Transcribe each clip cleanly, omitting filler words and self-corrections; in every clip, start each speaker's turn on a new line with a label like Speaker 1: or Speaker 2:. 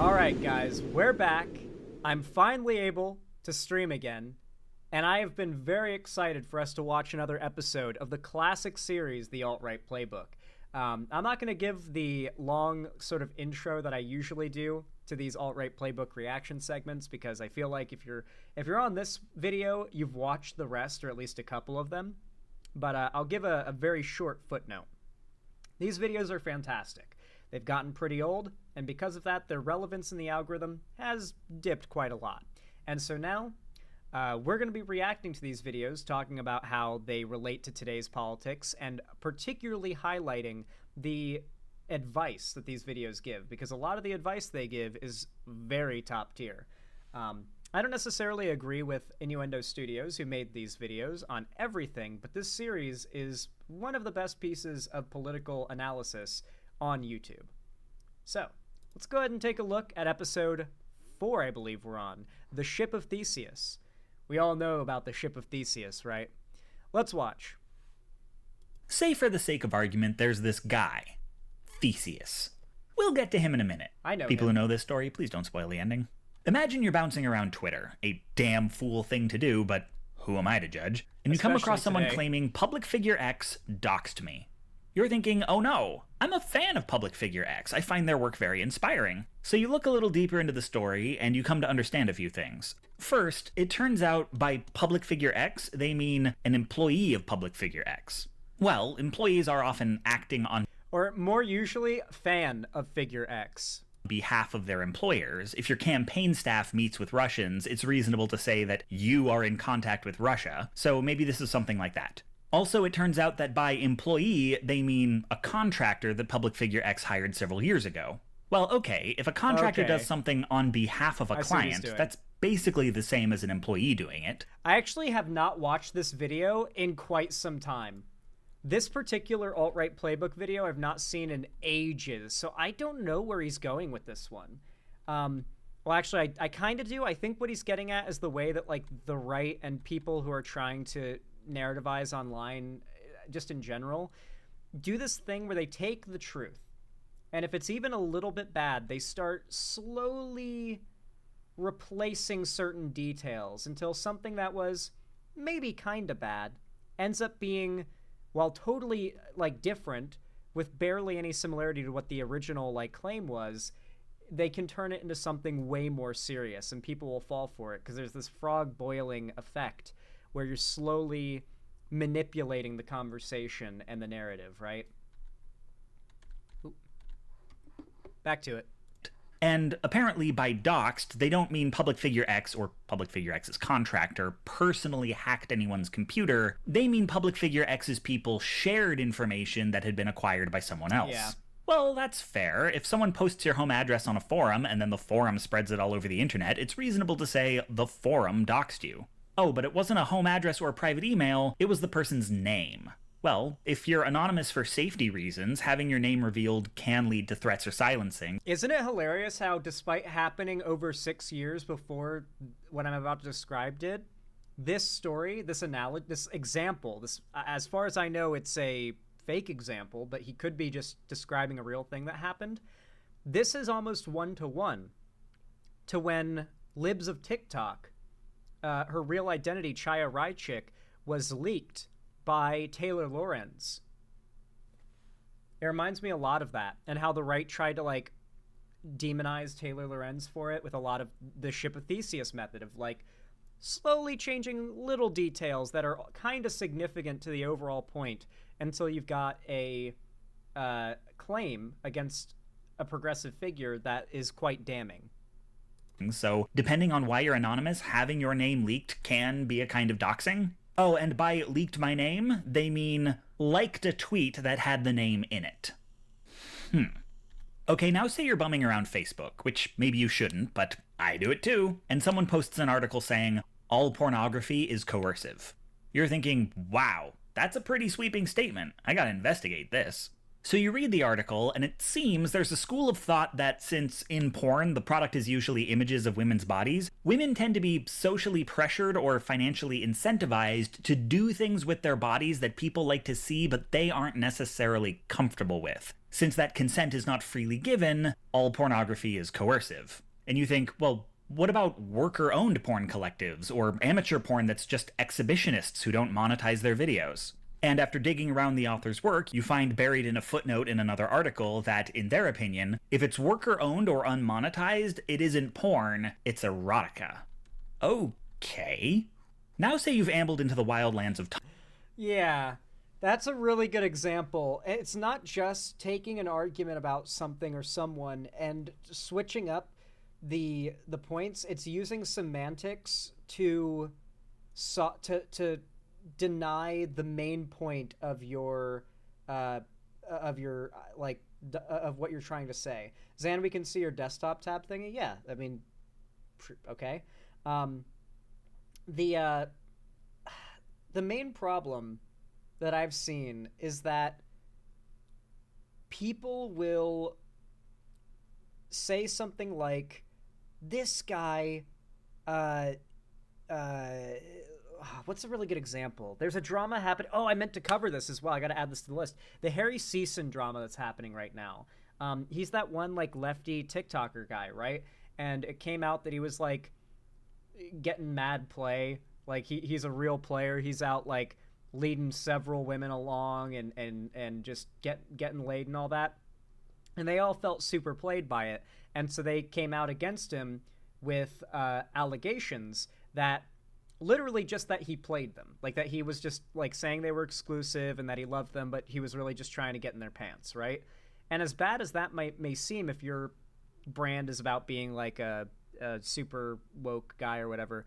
Speaker 1: Alright guys, we're back. I'm finally able to stream again, and I have been very excited for us to watch another episode of the classic series, The Alt-Right Playbook. I'm not going to give the long sort of intro that I usually do to these Alt-Right Playbook reaction segments, because I feel like if you're on this video, you've watched the rest, or at least a couple of them. But I'll give a very short footnote. These videos are fantastic. They've gotten pretty old, and because of that, their relevance in the algorithm has dipped quite a lot. And so now, we're going to be reacting to these videos, talking about how they relate to today's politics, and particularly highlighting the advice that these videos give, because a lot of the advice they give is very top tier. I don't necessarily agree with Innuendo Studios, who made these videos, on everything, but this series is one of the best pieces of political analysis on YouTube. So, let's go ahead and take a look at episode 4, I believe we're on, The Ship of Theseus. We all know about the Ship of Theseus, right? Let's watch.
Speaker 2: Say for the sake of argument, there's this guy, Theseus. We'll get to him in a minute.
Speaker 1: I know
Speaker 2: People
Speaker 1: him.
Speaker 2: who know this story, please don't spoil the ending. Imagine you're bouncing around Twitter, a damn fool thing to do, but who am I to judge? And you come
Speaker 1: Especially
Speaker 2: across someone
Speaker 1: today.
Speaker 2: claiming public figure X doxed me. You're thinking, oh no, I'm a fan of public figure X. I find their work very inspiring. So you look a little deeper into the story and you come to understand a few things. First, it turns out by public figure X, they mean an employee of public figure X. Well, employees are often acting on
Speaker 1: Or more usually, fan of Figure X.
Speaker 2: behalf of their employers. If your campaign staff meets with Russians, it's reasonable to say that you are in contact with Russia. So maybe this is something like that. Also, it turns out that by employee, they mean a contractor that public figure X hired several years ago. Well, okay, if a contractor
Speaker 1: Okay.
Speaker 2: does something on behalf of a
Speaker 1: I see what he's
Speaker 2: client,
Speaker 1: doing.
Speaker 2: that's basically the same as an employee doing it.
Speaker 1: I actually have not watched this video in quite some time. This particular alt-right playbook video I've not seen in ages, so I don't know where he's going with this one. Well, actually, I kind of do. I think what he's getting at is the way that, like, the right and people who are trying to narrativize online, just in general, do this thing where they take the truth, and if it's even a little bit bad, they start slowly replacing certain details until something that was maybe kind of bad ends up being, while totally, like, different, with barely any similarity to what the original, like, claim was, they can turn it into something way more serious, and people will fall for it, because there's this frog boiling effect where you're slowly manipulating the conversation and the narrative, right? Ooh. Back to it.
Speaker 2: And apparently by doxed, they don't mean public figure X or public figure X's contractor personally hacked anyone's computer. They mean public figure X's people shared information that had been acquired by someone else.
Speaker 1: Yeah.
Speaker 2: Well, that's fair. If someone posts your home address on a forum and then the forum spreads it all over the internet, it's reasonable to say the forum doxed you. Oh, but it wasn't a home address or a private email, it was the person's name. Well, if you're anonymous for safety reasons, having your name revealed can lead to threats or silencing.
Speaker 1: Isn't it hilarious how, despite happening over 6 years before what I'm about to describe did, this story, this example, as far as I know, it's a fake example, but he could be just describing a real thing that happened. This is almost one-to-one to when Libs of TikTok, her real identity, Chaya Raichik, was leaked by Taylor Lorenz. It reminds me a lot of that, and how the right tried to, like, demonize Taylor Lorenz for it with a lot of the Ship of Theseus method of, like, slowly changing little details that are kind of significant to the overall point until you've got a claim against a progressive figure that is quite damning.
Speaker 2: So, depending on why you're anonymous, having your name leaked can be a kind of doxing. Oh, and by leaked my name, they mean liked a tweet that had the name in it. Okay, now say you're bumming around Facebook, which maybe you shouldn't, but I do it too, and someone posts an article saying, all pornography is coercive. You're thinking, wow, that's a pretty sweeping statement. I gotta investigate this. So you read the article, and it seems there's a school of thought that since in porn the product is usually images of women's bodies, women tend to be socially pressured or financially incentivized to do things with their bodies that people like to see but they aren't necessarily comfortable with. Since that consent is not freely given, all pornography is coercive. And you think, well, what about worker-owned porn collectives, or amateur porn that's just exhibitionists who don't monetize their videos? And after digging around the author's work, you find buried in a footnote in another article that, in their opinion, if it's worker-owned or unmonetized, it isn't porn, it's erotica. Okay. Now say you've ambled into the wildlands of time.
Speaker 1: Yeah, that's a really good example. It's not just taking an argument about something or someone and switching up the points. It's using semantics to deny the main point of your of what you're trying to say. Zan, we can see your desktop tab thingy. Yeah, I mean, okay. The main problem that I've seen is that people will say something like, this guy what's a really good example? There's a drama happening. Oh, I meant to cover this as well. I got to add this to the list. The Harry Season drama that's happening right now. He's that one like lefty TikToker guy, right? And it came out that he was like getting mad play. Like he's a real player. He's out like leading several women along and just getting laid and all that. And they all felt super played by it. And so they came out against him with allegations that literally just that he played them, like that he was just like saying they were exclusive and that he loved them, but he was really just trying to get in their pants, right? And as bad as that may seem, if your brand is about being like a super woke guy or whatever,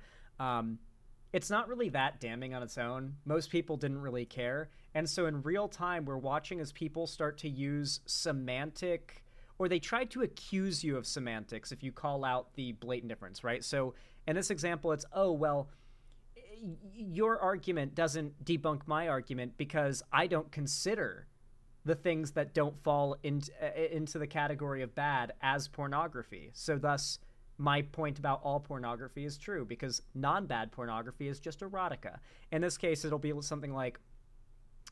Speaker 1: it's not really that damning on its own. Most people didn't really care. And so in real time, we're watching as people start to use semantic, or they try to accuse you of semantics if you call out the blatant difference, right? So in this example, it's, oh, well, your argument doesn't debunk my argument because I don't consider the things that don't fall into the category of bad as pornography. So thus, my point about all pornography is true because non-bad pornography is just erotica. In this case, it'll be something like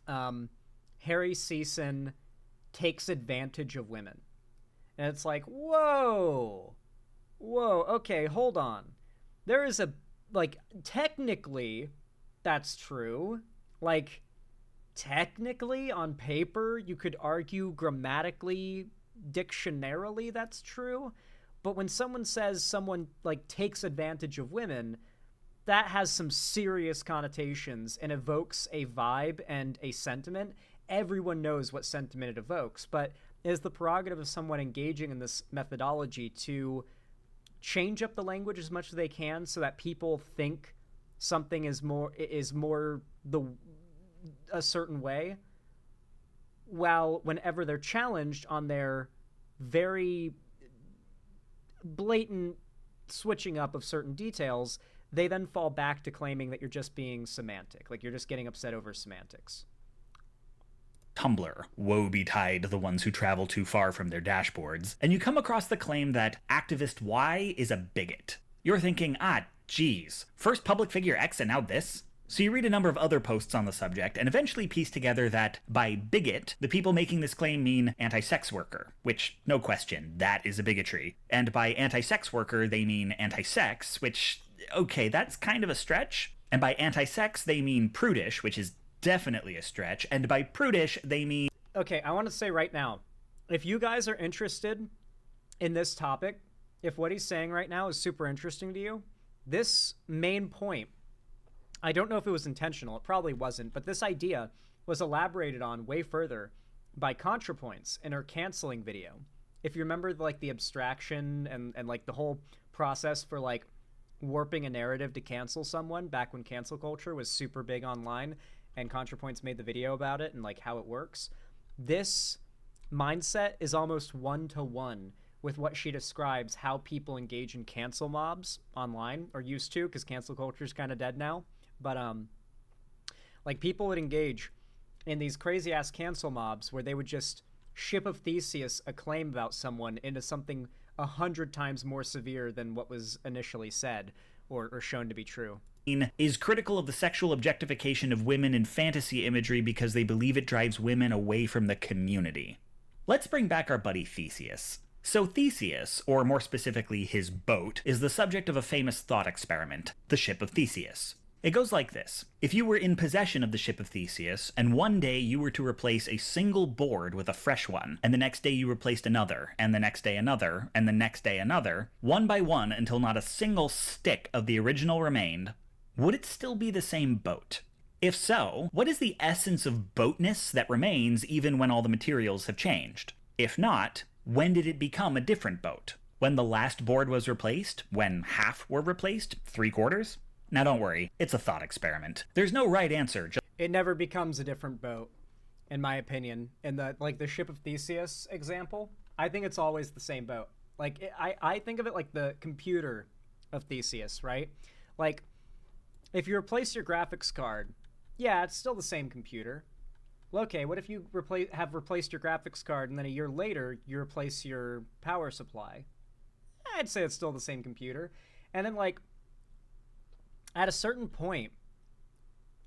Speaker 1: Harry Season takes advantage of women. And it's like, whoa, okay, hold on. There is a, like, technically, that's true. Like, technically, on paper, you could argue grammatically, dictionarily, that's true. But when someone says someone, like, takes advantage of women, that has some serious connotations and evokes a vibe and a sentiment. Everyone knows what sentiment it evokes, but it is the prerogative of someone engaging in this methodology to change up the language as much as they can so that people think something is more a certain way, while whenever they're challenged on their very blatant switching up of certain details, they then fall back to claiming that you're just being semantic, like you're just getting upset over semantics.
Speaker 2: Tumblr, woe betide the ones who travel too far from their dashboards, and you come across the claim that activist Y is a bigot. You're thinking, geez, first public figure X and now this? So you read a number of other posts on the subject and eventually piece together that, by bigot, the people making this claim mean anti-sex worker, which, no question, that is a bigotry. And by anti-sex worker, they mean anti-sex, which, okay, that's kind of a stretch. And by anti-sex, they mean prudish, which is definitely a stretch. And by prudish, they mean...
Speaker 1: Okay, I want to say right now, if you guys are interested in this topic, if what he's saying right now is super interesting to you, this main point, I don't know if it was intentional, it probably wasn't, but this idea was elaborated on way further by ContraPoints in her canceling video. If you remember, like, the abstraction and like the whole process for like warping a narrative to cancel someone back when cancel culture was super big online, and ContraPoints made the video about it and like how it works. This mindset is almost one-to-one with what she describes how people engage in cancel mobs online, or used to, because cancel culture is kind of dead now. But like people would engage in these crazy ass cancel mobs where they would just Ship of Theseus a claim about someone into something 100 times more severe than what was initially said or shown to be true.
Speaker 2: Is critical of the sexual objectification of women in fantasy imagery because they believe it drives women away from the community. Let's bring back our buddy Theseus. So Theseus, or more specifically his boat, is the subject of a famous thought experiment, the Ship of Theseus. It goes like this. If you were in possession of the Ship of Theseus, and one day you were to replace a single board with a fresh one, and the next day you replaced another, and the next day another, and the next day another, one by one until not a single stick of the original remained, would it still be the same boat? If so, what is the essence of boatness that remains even when all the materials have changed? If not, when did it become a different boat? When the last board was replaced? When half were replaced? 3/4? Now don't worry, it's a thought experiment. There's no right answer.
Speaker 1: It never becomes a different boat, in my opinion. In the Ship of Theseus example, I think it's always the same boat. I think of it like the computer of Theseus, right? Like, if you replace your graphics card, yeah, it's still the same computer. Well, okay, what if you have replaced your graphics card and then a year later you replace your power supply? I'd say it's still the same computer. And then, at a certain point,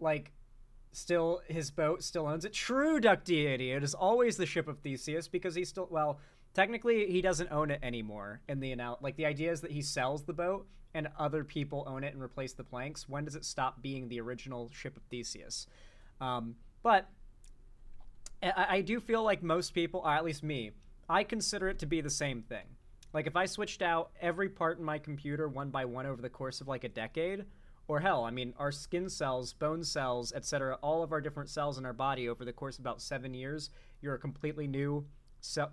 Speaker 1: his boat still owns it. True, Duck Deity. It is always the Ship of Theseus because he's still, technically he doesn't own it anymore. The idea is that he sells the boat and other people own it and replace the planks. When does it stop being the original Ship of Theseus? But I do feel like most people, or at least me, I consider it to be the same thing. Like, if I switched out every part in my computer one by one over the course of a decade, or hell, our skin cells, bone cells, etc., all of our different cells in our body over the course of about 7 years, you're a completely new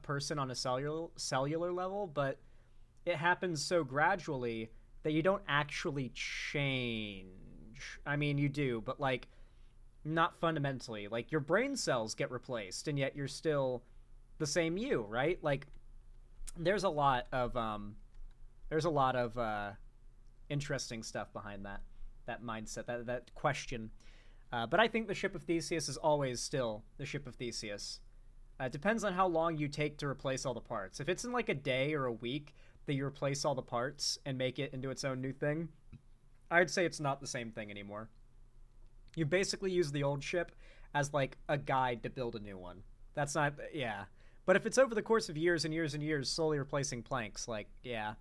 Speaker 1: person on a cellular level, but it happens so gradually that you don't actually change. You do, but not fundamentally. Your brain cells get replaced, and yet you're still the same you, right? There's a lot of interesting stuff behind that mindset, that question. But I think the Ship of Theseus is always still the Ship of Theseus. It depends on how long you take to replace all the parts. If it's in a day or a week that you replace all the parts and make it into its own new thing, I'd say it's not the same thing anymore. You basically use the old ship as a guide to build a new one. That's not, yeah. But if it's over the course of years and years and years slowly replacing planks, yeah.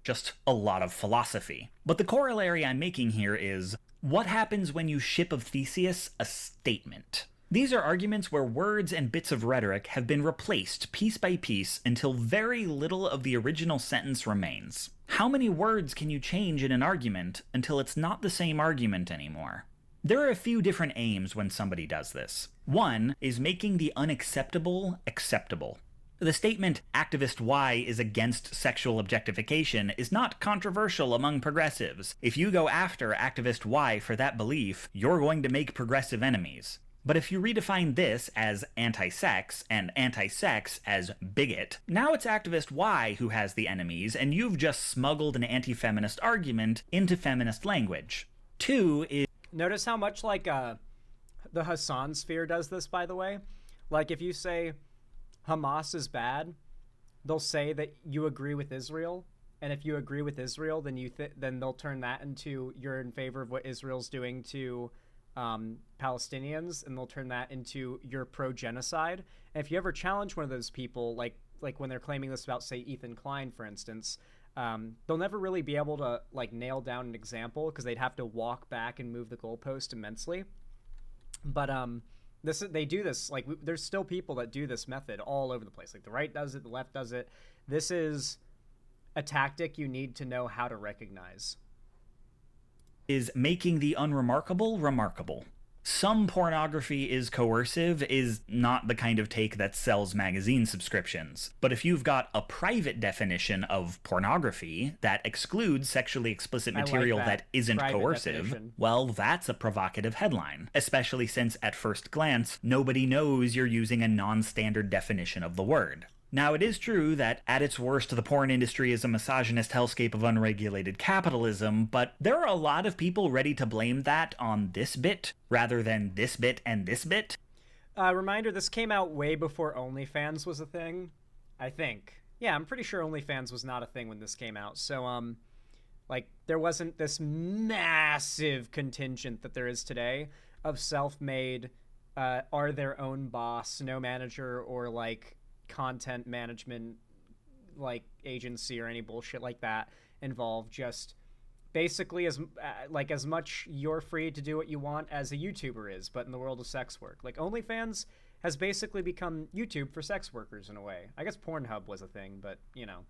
Speaker 2: Just a lot of philosophy. But the corollary I'm making here is, what happens when you Ship of Theseus a statement? These are arguments where words and bits of rhetoric have been replaced piece by piece until very little of the original sentence remains. How many words can you change in an argument until it's not the same argument anymore? There are a few different aims when somebody does this. One is making the unacceptable acceptable. The statement, activist Y is against sexual objectification, is not controversial among progressives. If you go after activist Y for that belief, you're going to make progressive enemies. But if you redefine this as anti-sex and anti-sex as bigot, now it's activist Y who has the enemies, and you've just smuggled an anti-feminist argument into feminist language. Two is...
Speaker 1: Notice how much the Hassan sphere does this, by the way? If you say Hamas is bad, they'll say that you agree with Israel, and if you agree with Israel, then then they'll turn that into you're in favor of what Israel's doing to Palestinians, and they'll turn that into you're pro-genocide. And if you ever challenge one of those people, like when they're claiming this about, say, Ethan Klein, for instance, they'll never really be able to nail down an example because they'd have to walk back and move the goalpost immensely. But they do this, there's still people that do this method all over the place. The right does it, the left does it. This is a tactic you need to know how to recognize.
Speaker 2: Is making the unremarkable remarkable. Some pornography is coercive is not the kind of take that sells magazine subscriptions. But if you've got a private definition of pornography that excludes sexually explicit material that isn't coercive, definition. Well, that's a provocative headline. Especially since, at first glance, nobody knows you're using a non-standard definition of the word. Now, it is true that, at its worst, the porn industry is a misogynist hellscape of unregulated capitalism, but there are a lot of people ready to blame that on this bit, rather than this bit and this bit.
Speaker 1: Reminder, this came out way before OnlyFans was a thing, I think. Yeah, I'm pretty sure OnlyFans was not a thing when this came out. So, like, there wasn't this massive contingent that there is today of self-made, are their own boss, no manager or, like, content management, like, agency or any bullshit like that involved. Just basically as much you're free to do what you want as a YouTuber is, but in the world of sex work. Like, OnlyFans has basically become YouTube for sex workers in a way. I guess Pornhub was a thing, but, you know,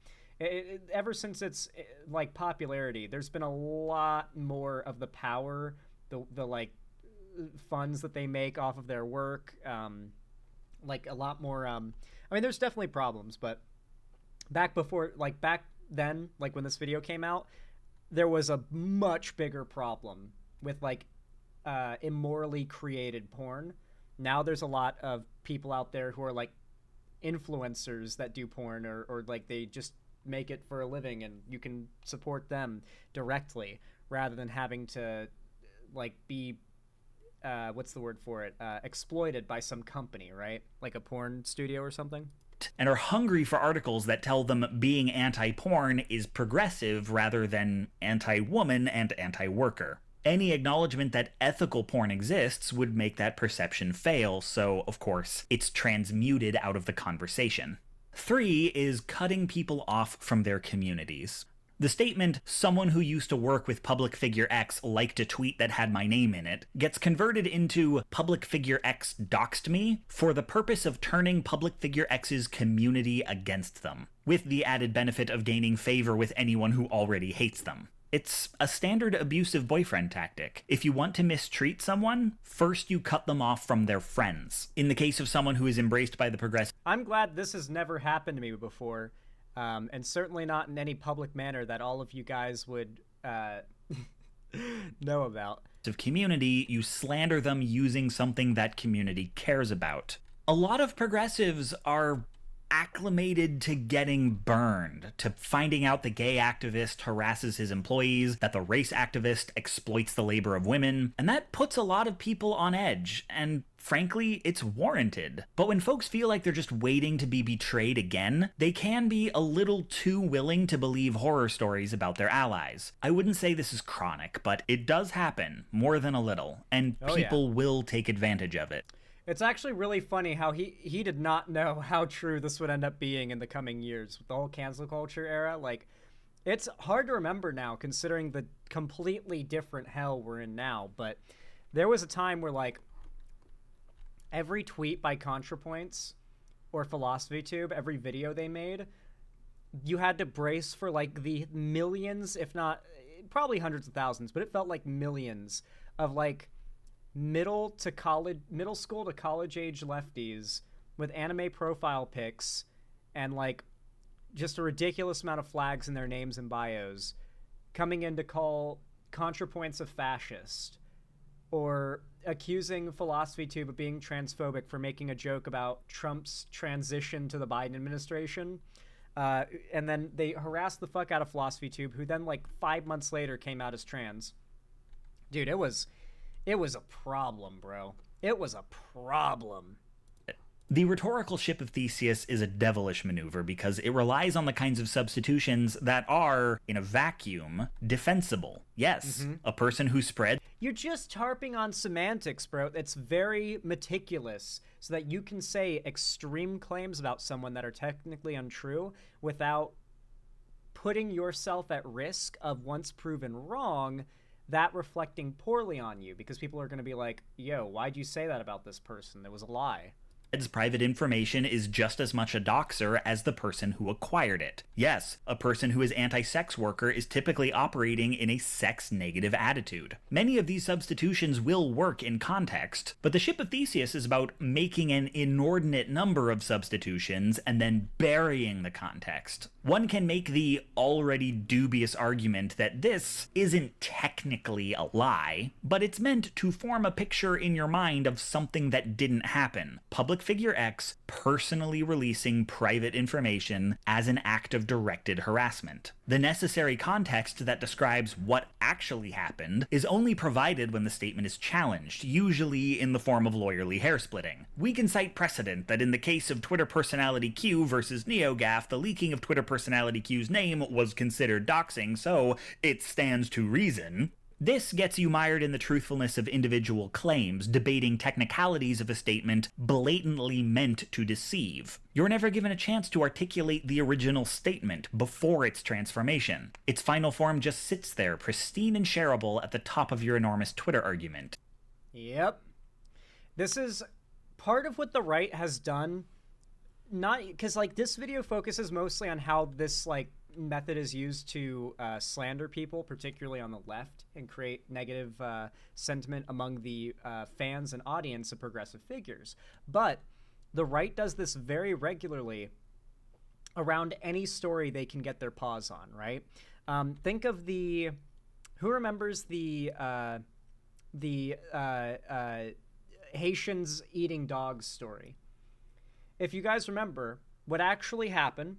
Speaker 1: ever since its, like, popularity, there's been a lot more of the power, the like, funds that they make off of their work, like, a lot more, I mean, there's definitely problems, but back then, like, when this video came out, there was a much bigger problem with, like, immorally created porn. Now there's a lot of people out there who are, like, influencers that do porn, or like, they just make it for a living, and you can support them directly rather than having to, like, be, what's the word for it? Exploited by some company, right? Like a porn studio or something.
Speaker 2: And are hungry for articles that tell them being anti-porn is progressive rather than anti-woman and anti-worker. Any acknowledgement that ethical porn exists would make that perception fail, so, of course, it's transmuted out of the conversation. 3 is cutting people off from their communities. The statement, "someone who used to work with public figure X liked a tweet that had my name in it," gets converted into "public figure X doxed me" for the purpose of turning public figure X's community against them, with the added benefit of gaining favor with anyone who already hates them. It's a standard abusive boyfriend tactic. If you want to mistreat someone, first you cut them off from their friends. In the case of someone who is embraced by the progressive...
Speaker 1: I'm glad this has never happened to me before. And certainly not in any public manner that all of you guys would know about.
Speaker 2: ...community, you slander them using something that community cares about. A lot of progressives are acclimated to getting burned, to finding out the gay activist harasses his employees, that the race activist exploits the labor of women, and that puts a lot of people on edge, and frankly, it's warranted. But when folks feel like they're just waiting to be betrayed again, they can be a little too willing to believe horror stories about their allies. I wouldn't say this is chronic, but it does happen, more than a little, and people will take advantage of it.
Speaker 1: It's actually really funny how he did not know how true this would end up being in the coming years with the whole cancel culture era. Like, it's hard to remember now considering the completely different hell we're in now, but there was a time where, like, every tweet by ContraPoints or PhilosophyTube, every video they made, you had to brace for, like, the millions, if not probably hundreds of thousands, but it felt like millions of, like, middle school to college age lefties with anime profile pics and, like, just a ridiculous amount of flags in their names and bios coming in to call ContraPoints a fascist, or accusing PhilosophyTube of being transphobic for making a joke about Trump's transition to the Biden administration. And then they harassed the fuck out of PhilosophyTube, who then, like, 5 months later came out as trans. Dude, it was a problem, bro. It was a problem.
Speaker 2: The rhetorical ship of Theseus is a devilish maneuver because it relies on the kinds of substitutions that are, in a vacuum, defensible. Yes, a person who spread...
Speaker 1: You're just harping on semantics, bro. It's very meticulous so that you can say extreme claims about someone that are technically untrue without putting yourself at risk of, once proven wrong, that reflecting poorly on you, because people are going to be like, yo, why'd you say that about this person? It was a lie.
Speaker 2: Private information is just as much a doxer as the person who acquired it. Yes, a person who is anti-sex worker is typically operating in a sex-negative attitude. Many of these substitutions will work in context, but the ship of Theseus is about making an inordinate number of substitutions and then burying the context. One can make the already dubious argument that this isn't technically a lie, but it's meant to form a picture in your mind of something that didn't happen. Public Public Figure X personally releasing private information as an act of directed harassment. The necessary context that describes what actually happened is only provided when the statement is challenged, usually in the form of lawyerly hair-splitting. We can cite precedent that in the case of Twitter personality Q versus NeoGAF, the leaking of Twitter personality Q's name was considered doxing, so it stands to reason. This gets you mired in the truthfulness of individual claims, debating technicalities of a statement blatantly meant to deceive. You're never given a chance to articulate the original statement before its transformation. Its final form just sits there, pristine and shareable at the top of your enormous Twitter argument.
Speaker 1: Yep. This is part of what the right has done. Not because, like, this video focuses mostly on how this, like, method is used to slander people, particularly on the left, and create negative sentiment among the fans and audience of progressive figures. But the right does this very regularly around any story they can get their paws on, right? Think of who remembers the Haitians eating dogs story? If you guys remember, what actually happened,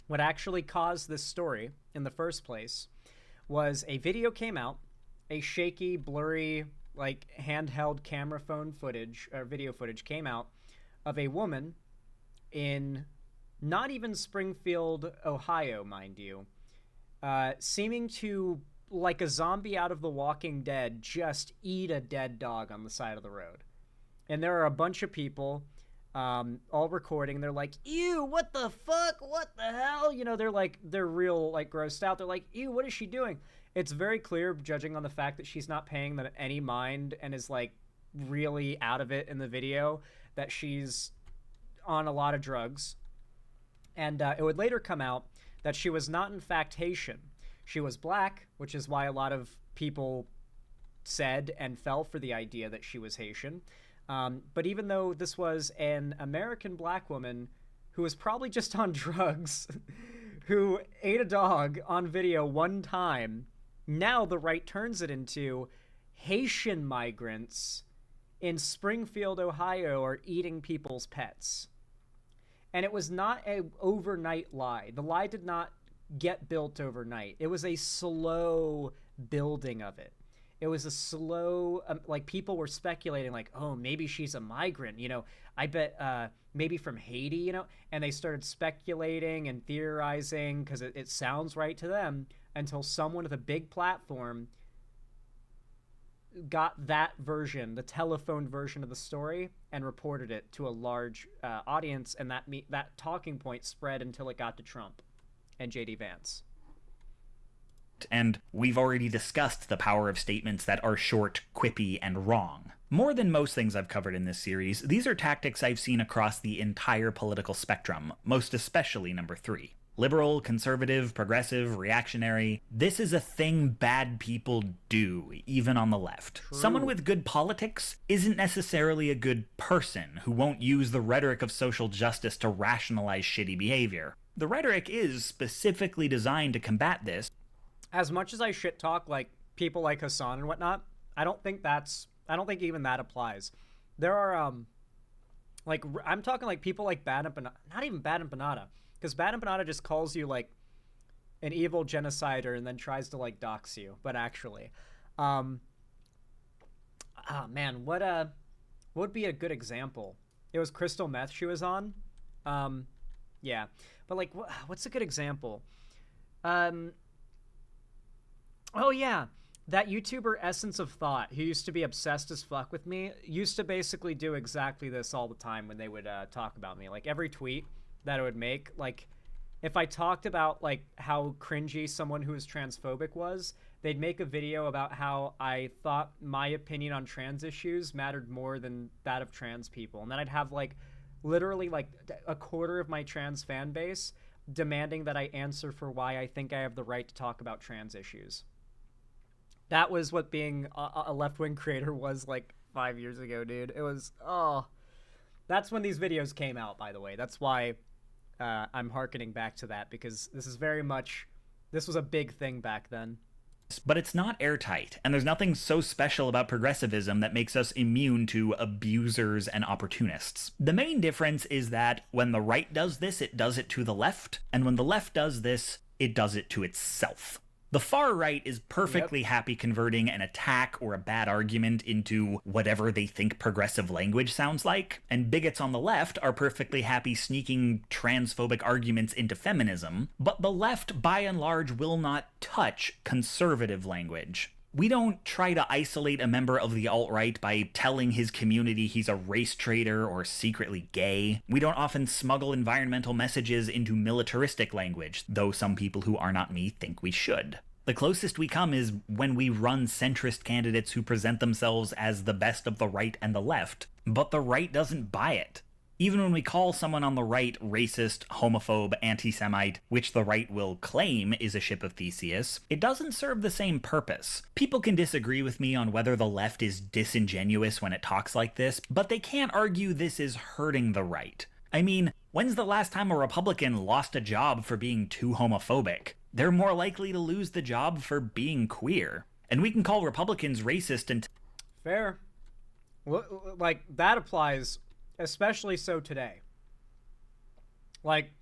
Speaker 1: what actually caused this story in the first place, was a video came out, a shaky, blurry, like handheld camera phone footage or video footage came out of a woman in not even Springfield, Ohio, mind you, seeming to, like a zombie out of The Walking Dead, just eat a dead dog on the side of the road. And there are a bunch of people all recording. They're like, ew, what the fuck? What the hell? You know, they're real, like, grossed out. They're like, ew, what is she doing? It's very clear, judging on the fact that she's not paying them any mind and is, like, really out of it in the video, that she's on a lot of drugs. And it would later come out that she was not, in fact, Haitian. She was black, which is why a lot of people said and fell for the idea that she was Haitian. But even though this was an American black woman who was probably just on drugs, who ate a dog on video one time, now the right turns it into Haitian migrants in Springfield, Ohio are eating people's pets. And it was not an overnight lie. The lie did not get built overnight. It was a slow building of it. It was a slow, like, people were speculating, like, oh, maybe she's a migrant, you know, I bet maybe from Haiti, you know, and they started speculating and theorizing because it sounds right to them, until someone with a big platform got that version, the telephone version of the story, and reported it to a large audience, and that talking point spread until it got to Trump and J.D. Vance.
Speaker 2: And we've already discussed the power of statements that are short, quippy, and wrong. More than most things I've covered in this series, these are tactics I've seen across the entire political spectrum, most especially number 3. Liberal, conservative, progressive, reactionary. This is a thing bad people do, even on the left.
Speaker 1: True.
Speaker 2: Someone with good politics isn't necessarily a good person who won't use the rhetoric of social justice to rationalize shitty behavior. The rhetoric is specifically designed to combat this.
Speaker 1: As much as I shit talk, like, people like Hassan and whatnot, I don't think even that applies. There are, like, I'm talking, like, people like Bad Empanada, not even Bad Empanada, because Bad Empanada just calls you, like, an evil genocider and then tries to, like, dox you, but actually. Man, what would be a good example? It was Crystal Meth she was on. Yeah. But, like, what's a good example? Oh, yeah. That YouTuber Essence of Thought, who used to be obsessed as fuck with me, used to basically do exactly this all the time when they would talk about me. Like, every tweet that I would make, like, if I talked about, like, how cringy someone who was transphobic was, they'd make a video about how I thought my opinion on trans issues mattered more than that of trans people. And then I'd have, like, literally, like, a quarter of my trans fan base demanding that I answer for why I think I have the right to talk about trans issues. That was what being a left-wing creator was, like, 5 years ago, dude. It was, that's when these videos came out, by the way. That's why I'm hearkening back to that, because this was a big thing back then.
Speaker 2: But it's not airtight, and there's nothing so special about progressivism that makes us immune to abusers and opportunists. The main difference is that when the right does this, it does it to the left, and when the left does this, it does it to itself. The far right is perfectly happy converting an attack or a bad argument into whatever they think progressive language sounds like, and bigots on the left are perfectly happy sneaking transphobic arguments into feminism, but the left, by and large, will not touch conservative language. We don't try to isolate a member of the alt-right by telling his community he's a race traitor or secretly gay. We don't often smuggle environmental messages into militaristic language, though some people who are not me think we should. The closest we come is when we run centrist candidates who present themselves as the best of the right and the left, but the right doesn't buy it. Even when we call someone on the right racist, homophobe, anti-Semite, which the right will claim is a ship of Theseus, it doesn't serve the same purpose. People can disagree with me on whether the left is disingenuous when it talks like this, but they can't argue this is hurting the right. I mean, when's the last time a Republican lost a job for being too homophobic? They're more likely to lose the job for being queer. And we can call Republicans racist and...
Speaker 1: Fair. Like, that applies... especially so today. Like,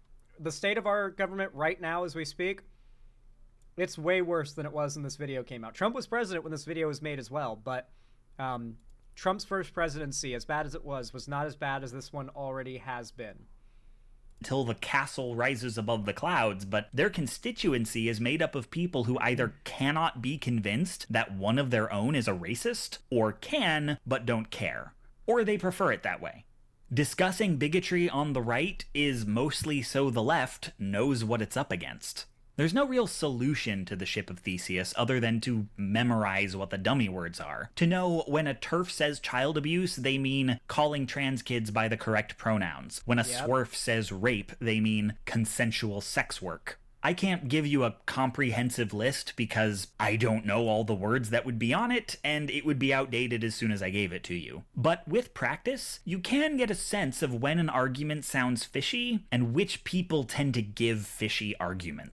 Speaker 1: the state of our government right now as we speak, it's way worse than it was when this video came out. Trump was president when this video was made as well, but Trump's first presidency, as bad as it was not as bad as this one already has been.
Speaker 2: Until the castle rises above the clouds, but their constituency is made up of people who either cannot be convinced that one of their own is a racist, or can, but don't care. Or they prefer it that way. Discussing bigotry on the right is mostly so the left knows what it's up against. There's no real solution to the ship of Theseus other than to memorize what the dummy words are. To know when a TERF says child abuse, they mean calling trans kids by the correct pronouns. When a SWERF says rape, they mean consensual sex work. I can't give you a comprehensive list because I don't know all the words that would be on it, and it would be outdated as soon as I gave it to you. But with practice, you can get a sense of when an argument sounds fishy and which people tend to give fishy arguments.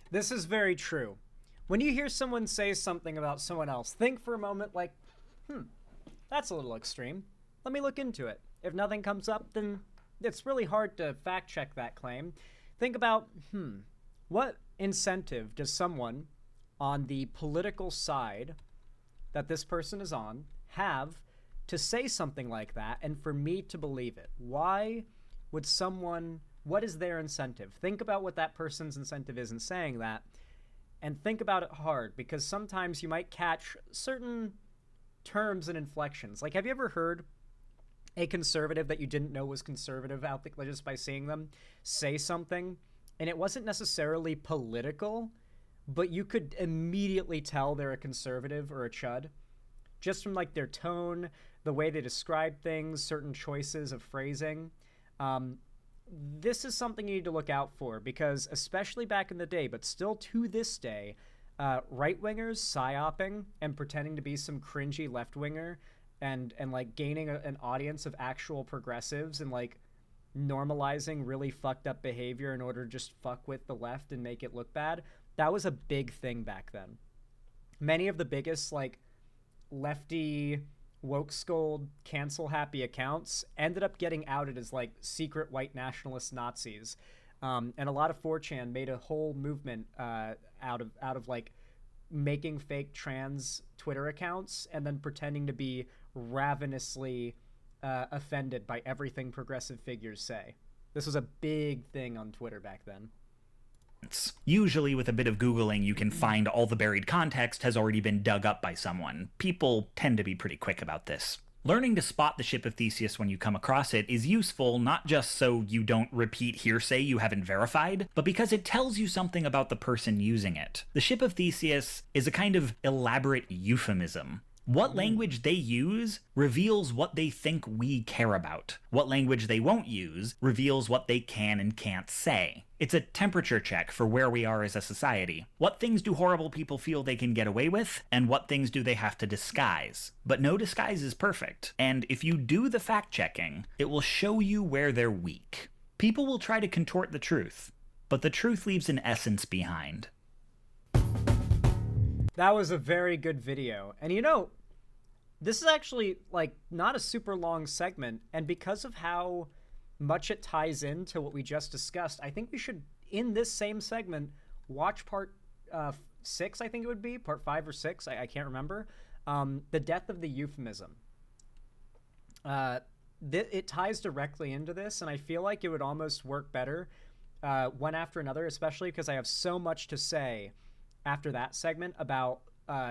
Speaker 1: This is very true. When you hear someone say something about someone else, think for a moment like, that's a little extreme. Let me look into it. If nothing comes up, then it's really hard to fact check that claim. Think about, what incentive does someone on the political side that this person is on have to say something like that and for me to believe it? Why would someone... what is their incentive? Think about what that person's incentive is in saying that, and think about it hard, because sometimes you might catch certain terms and inflections. Like, have you ever heard a conservative that you didn't know was conservative out there just by seeing them say something, and it wasn't necessarily political, but you could immediately tell they're a conservative or a chud, just from, like, their tone, the way they describe things, certain choices of phrasing. This is something you need to look out for, because especially back in the day, but still to this day, right-wingers psyoping and pretending to be some cringy left-winger and like gaining an audience of actual progressives and like normalizing really fucked up behavior in order to just fuck with the left and make it look bad. That was a big thing back then. Many of the biggest like lefty woke scold cancel happy accounts ended up getting outed as like secret white nationalist Nazis, and a lot of 4chan made a whole movement out of like making fake trans Twitter accounts and then pretending to be ravenously offended by everything progressive figures say. This was a big thing on Twitter back then.
Speaker 2: Usually with a bit of Googling, you can find all the buried context has already been dug up by someone. People tend to be pretty quick about this. Learning to spot the ship of Theseus when you come across it is useful not just so you don't repeat hearsay you haven't verified, but because it tells you something about the person using it. The ship of Theseus is a kind of elaborate euphemism. What language they use reveals what they think we care about. What language they won't use reveals what they can and can't say. It's a temperature check for where we are as a society. What things do horrible people feel they can get away with, and what things do they have to disguise? But no disguise is perfect, and if you do the fact-checking, it will show you where they're weak. People will try to contort the truth, but the truth leaves an essence behind.
Speaker 1: That was a very good video. And you know, this is actually like not a super long segment, and because of how much it ties into what we just discussed, I think we should, in this same segment, watch part 6, I think it would be, part 5 or 6, I can't remember, the death of the euphemism. It ties directly into this, and I feel like it would almost work better one after another, especially because I have so much to say after that segment about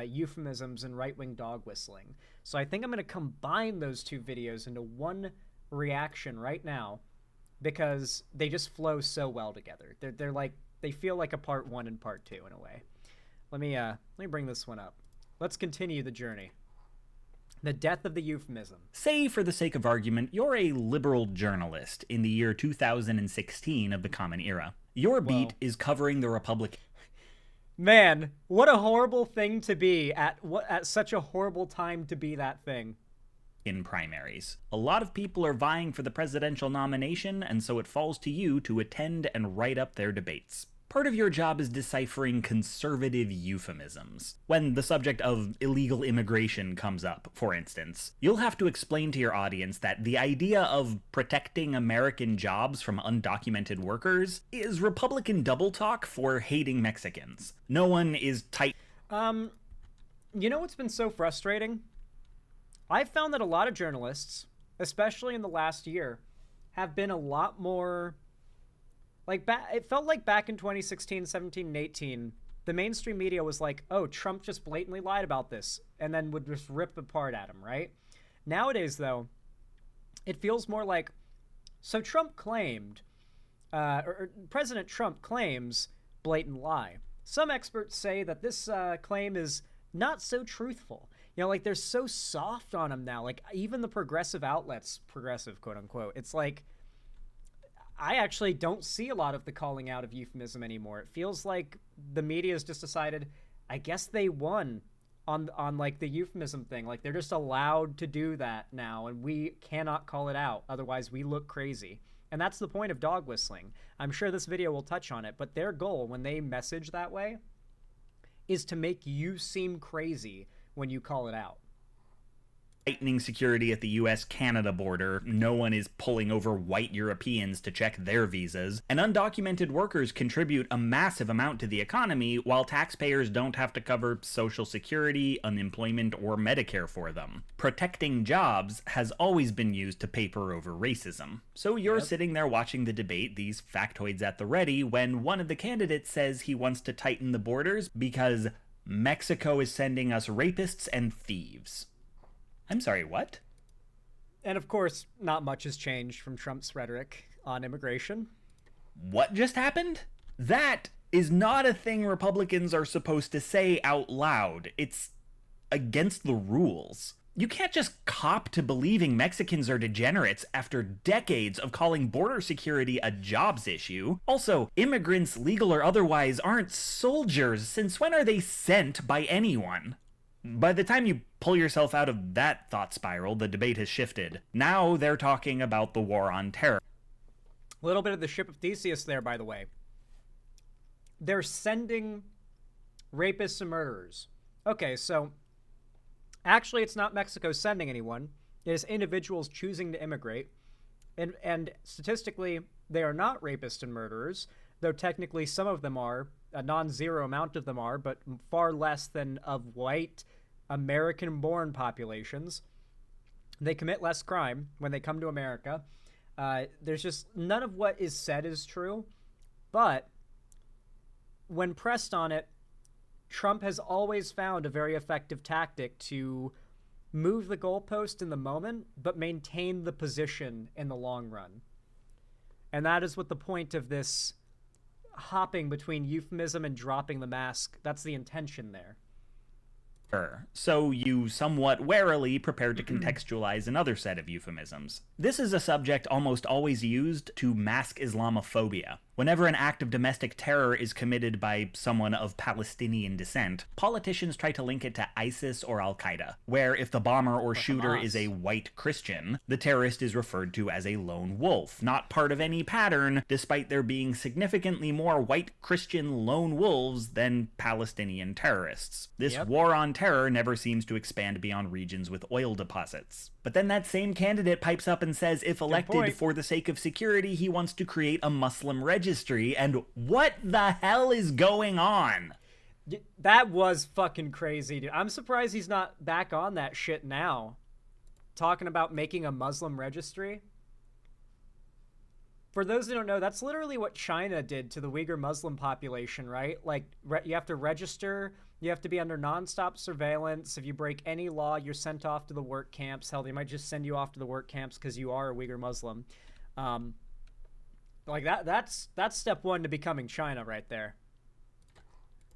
Speaker 1: euphemisms and right-wing dog whistling. So I think I'm going to combine those two videos into one reaction right now because they just flow so well together. They're like, they feel like a part 1 and part 2 in a way. Let me bring this one up. Let's continue the journey. The death of the euphemism.
Speaker 2: Say, for the sake of argument, you're a liberal journalist in the year 2016 of the Common Era. Your beat is covering the Republican...
Speaker 1: Man, what a horrible thing to be at such a horrible time to be that thing.
Speaker 2: In primaries. A lot of people are vying for the presidential nomination, and so it falls to you to attend and write up their debates. Part of your job is deciphering conservative euphemisms. When the subject of illegal immigration comes up, for instance, you'll have to explain to your audience that the idea of protecting American jobs from undocumented workers is Republican double talk for hating Mexicans. No one is tight.
Speaker 1: You know what's been so frustrating? I've found that a lot of journalists, especially in the last year, have been a lot more... it felt like back in 2016, 17, and 18, the mainstream media was like, oh, Trump just blatantly lied about this, and then would just rip apart at him, right? Nowadays, though, it feels more like, so Trump claimed, or President Trump claims blatant lie. Some experts say that this claim is not so truthful. You know, like, they're so soft on him now. Like, even the progressive outlets, progressive, quote unquote, it's like, I actually don't see a lot of the calling out of euphemism anymore. It feels like the media has just decided, I guess they won on like the euphemism thing. Like, they're just allowed to do that now, and we cannot call it out. Otherwise, we look crazy. And that's the point of dog whistling. I'm sure this video will touch on it, but their goal when they message that way is to make you seem crazy when you call it out.
Speaker 2: Tightening security at the US-Canada border, no one is pulling over white Europeans to check their visas, and undocumented workers contribute a massive amount to the economy while taxpayers don't have to cover Social Security, unemployment, or Medicare for them. Protecting jobs has always been used to paper over racism. So you're sitting there watching the debate, these factoids at the ready, when one of the candidates says he wants to tighten the borders because Mexico is sending us rapists and thieves. I'm sorry, what?
Speaker 1: And of course, not much has changed from Trump's rhetoric on immigration.
Speaker 2: What just happened? That is not a thing Republicans are supposed to say out loud. It's against the rules. You can't just cop to believing Mexicans are degenerates after decades of calling border security a jobs issue. Also, immigrants, legal or otherwise, aren't soldiers. Since when are they sent by anyone? By the time you pull yourself out of that thought spiral, the debate has shifted. Now they're talking about the war on terror.
Speaker 1: A little bit of the ship of Theseus there, by the way. They're sending rapists and murderers. Okay, so actually it's not Mexico sending anyone. It is individuals choosing to immigrate. And statistically, they are not rapists and murderers, though technically some of them are. A non-zero amount of them are, but far less than of white American-born populations. They commit less crime when they come to America. There's just none of what is said is true, but when pressed on it, Trump has always found a very effective tactic to move the goalpost in the moment, but maintain the position in the long run. And that is what the point of this hopping between euphemism and dropping the mask, that's the intention there.
Speaker 2: So you somewhat warily prepared to contextualize another set of euphemisms. This is a subject almost always used to mask Islamophobia. Whenever an act of domestic terror is committed by someone of Palestinian descent, politicians try to link it to ISIS or Al-Qaeda, where if the bomber or shooter is a white Christian, the terrorist is referred to as a lone wolf, not part of any pattern, despite there being significantly more white Christian lone wolves than Palestinian terrorists. This war on terror never seems to expand beyond regions with oil deposits. But then that same candidate pipes up and says if elected, for the sake of security, he wants to create a Muslim registry, and what the hell is going on?
Speaker 1: That was fucking crazy, dude. I'm surprised he's not back on that shit now. Talking about making a Muslim registry. For those who don't know, that's literally what China did to the Uyghur Muslim population, right? Like, you have to register, you have to be under nonstop surveillance. If you break any law, you're sent off to the work camps. Hell, they might just send you off to the work camps because you are a Uyghur Muslim. Like, that's step one to becoming China right there.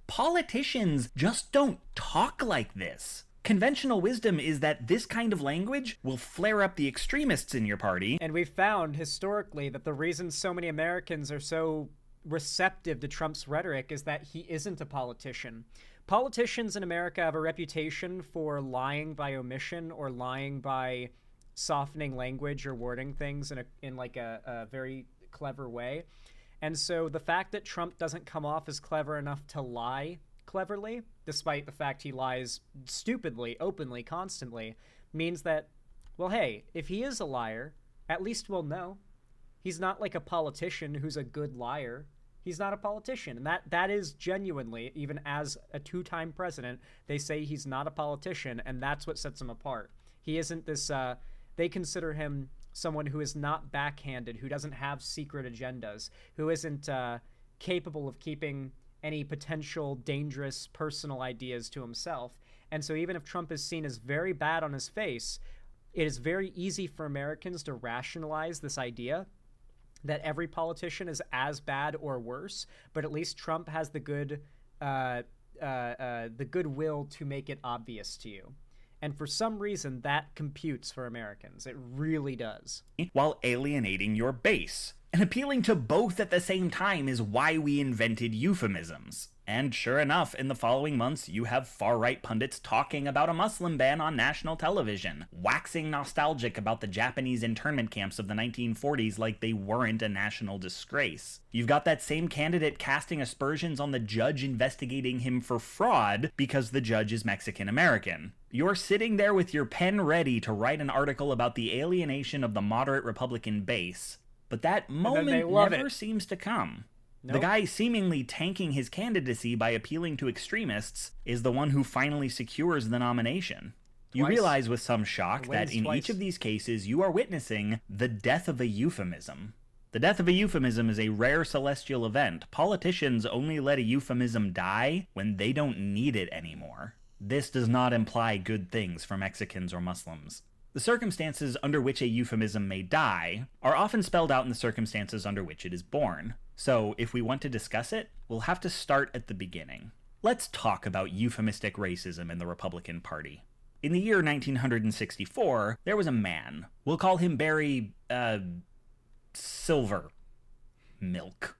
Speaker 2: Politicians just don't talk like this. Conventional wisdom is that this kind of language will flare up the extremists in your party.
Speaker 1: And we've found historically that the reason so many Americans are so receptive to Trump's rhetoric is that he isn't a politician. Politicians in America have a reputation for lying by omission or lying by softening language or wording things in a very clever way. And so the fact that Trump doesn't come off as clever enough to lie cleverly, despite the fact he lies stupidly, openly, constantly, means that, well, hey, if he is a liar, at least we'll know. He's not like a politician who's a good liar. He's not a politician. And that is genuinely, even as a two-time president, they say he's not a politician, and that's what sets him apart. He isn't this, they consider him someone who is not backhanded, who doesn't have secret agendas, who isn't capable of keeping any potential dangerous personal ideas to himself. And so even if Trump is seen as very bad on his face, it is very easy for Americans to rationalize this idea that every politician is as bad or worse, but at least Trump has the goodwill to make it obvious to you. And for some reason, that computes for Americans. It really does.
Speaker 2: While alienating your base. And appealing to both at the same time is why we invented euphemisms. And sure enough, in the following months, you have far-right pundits talking about a Muslim ban on national television, waxing nostalgic about the Japanese internment camps of the 1940s like they weren't a national disgrace. You've got that same candidate casting aspersions on the judge investigating him for fraud because the judge is Mexican-American. You're sitting there with your pen ready to write an article about the alienation of the moderate Republican base, but that moment never seems to come. Nope. The guy seemingly tanking his candidacy by appealing to extremists is the one who finally secures the nomination. You realize with some shock that in each of these cases you are witnessing the death of a euphemism. The death of a euphemism is a rare celestial event. Politicians only let a euphemism die when they don't need it anymore. This does not imply good things for Mexicans or Muslims. The circumstances under which a euphemism may die are often spelled out in the circumstances under which it is born. So, if we want to discuss it, we'll have to start at the beginning. Let's talk about euphemistic racism in the Republican Party. In the year 1964, there was a man. We'll call him Barry, Silver Milk.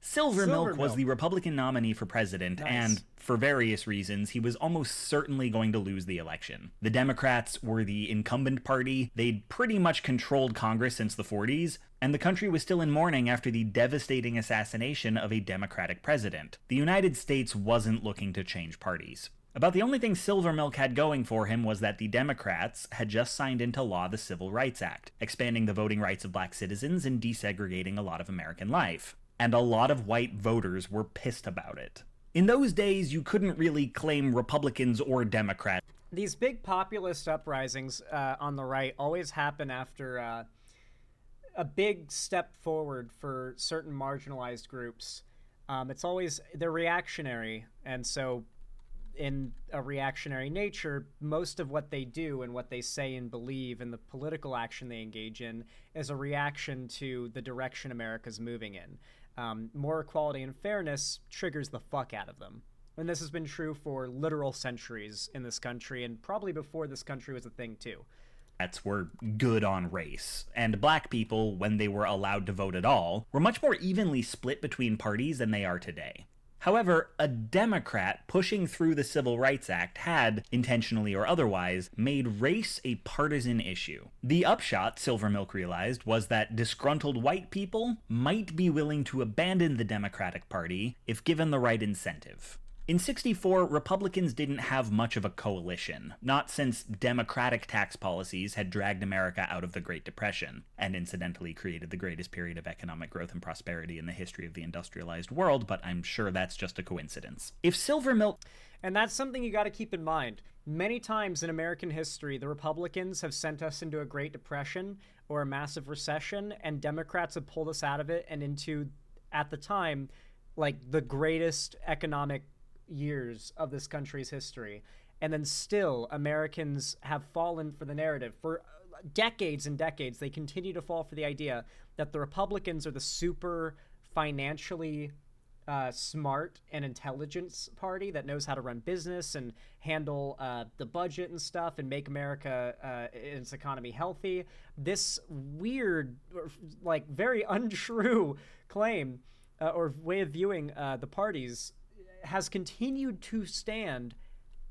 Speaker 2: Silver Milk was the Republican nominee for president, and for various reasons, he was almost certainly going to lose the election. The Democrats were the incumbent party. They'd pretty much controlled Congress since the 40s, and the country was still in mourning after the devastating assassination of a Democratic president. The United States wasn't looking to change parties. About the only thing Silver Milk had going for him was that the Democrats had just signed into law the Civil Rights Act, expanding the voting rights of black citizens and desegregating a lot of American life. And a lot of white voters were pissed about it. In those days, you couldn't really claim Republicans or Democrats.
Speaker 1: These big populist uprisings on the right always happen after a big step forward for certain marginalized groups. They're reactionary, and so in a reactionary nature, most of what they do and what they say and believe and the political action they engage in is a reaction to the direction America's moving in. More equality and fairness triggers the fuck out of them. And this has been true for literal centuries in this country, and probably before this country was a thing too.
Speaker 2: Democrats were good on race, and black people, when they were allowed to vote at all, were much more evenly split between parties than they are today. However, a Democrat pushing through the Civil Rights Act had, intentionally or otherwise, made race a partisan issue. The upshot, Silvermilk realized, was that disgruntled white people might be willing to abandon the Democratic Party if given the right incentive. In '64, Republicans didn't have much of a coalition, not since Democratic tax policies had dragged America out of the Great Depression, and incidentally created the greatest period of economic growth and prosperity in the history of the industrialized world, but I'm sure that's just a coincidence. If Silvermilk...
Speaker 1: And that's something you got to keep in mind. Many times in American history, the Republicans have sent us into a Great Depression or a massive recession, and Democrats have pulled us out of it and into, at the time, like the greatest economic years of this country's history. And then still Americans have fallen for the narrative. For decades and decades, they continue to fall for the idea that the Republicans are the super financially smart and intelligence party that knows how to run business and handle the budget and stuff and make America its economy healthy. This weird, like very untrue claim or way of viewing the parties has continued to stand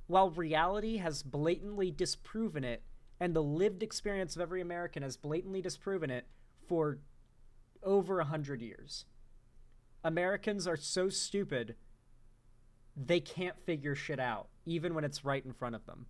Speaker 1: while reality has blatantly disproven it, and the lived experience of every American has blatantly disproven it for over 100 years. Americans are so stupid, they can't figure shit out, even when it's right in front of them.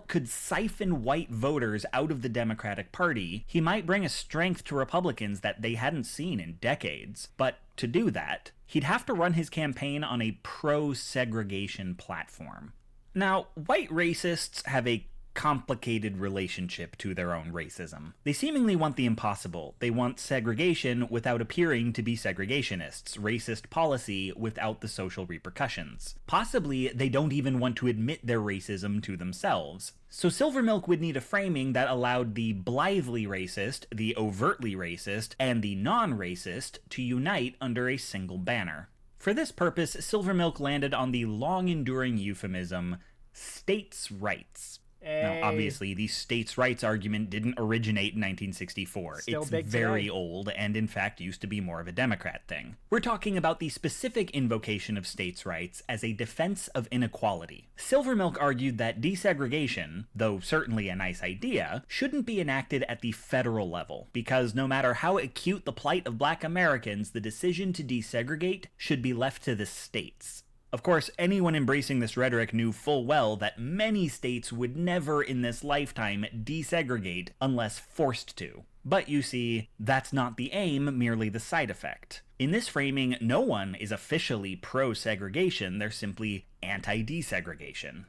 Speaker 2: Could siphon white voters out of the Democratic Party, he might bring a strength to Republicans that they hadn't seen in decades. But to do that, he'd have to run his campaign on a pro-segregation platform. Now, white racists have a complicated relationship to their own racism. They seemingly want the impossible. They want segregation without appearing to be segregationists, racist policy without the social repercussions. Possibly, they don't even want to admit their racism to themselves. So Silvermilk would need a framing that allowed the blithely racist, the overtly racist, and the non-racist to unite under a single banner. For this purpose, Silvermilk landed on the long-enduring euphemism, states' rights. Now, obviously, the states' rights argument didn't originate in 1964.
Speaker 1: Still
Speaker 2: it's
Speaker 1: big
Speaker 2: very
Speaker 1: today.
Speaker 2: old and, in fact, used to be more of a Democrat thing. We're talking about the specific invocation of states' rights as a defense of inequality. Silvermilk argued that desegregation, though certainly a nice idea, shouldn't be enacted at the federal level, because no matter how acute the plight of black Americans, the decision to desegregate should be left to the states. Of course, anyone embracing this rhetoric knew full well that many states would never in this lifetime desegregate unless forced to. But you see, that's not the aim, merely the side effect. In this framing, no one is officially pro-segregation, they're simply anti-desegregation.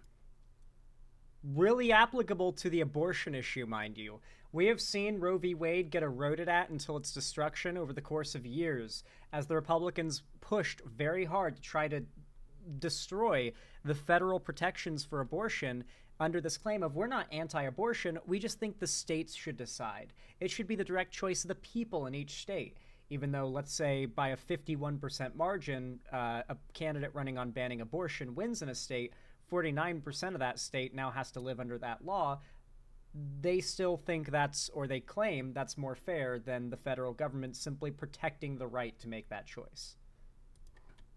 Speaker 1: Really applicable to the abortion issue, mind you. We have seen Roe v. Wade get eroded at until its destruction over the course of years, as the Republicans pushed very hard to try to destroy the federal protections for abortion under this claim of we're not anti-abortion, we just think the states should decide. It should be the direct choice of the people in each state. Even though, let's say, by a 51% margin, a candidate running on banning abortion wins in a state, 49% of that state now has to live under that law. They still think that's, or they claim that's more fair than the federal government simply protecting the right to make that choice.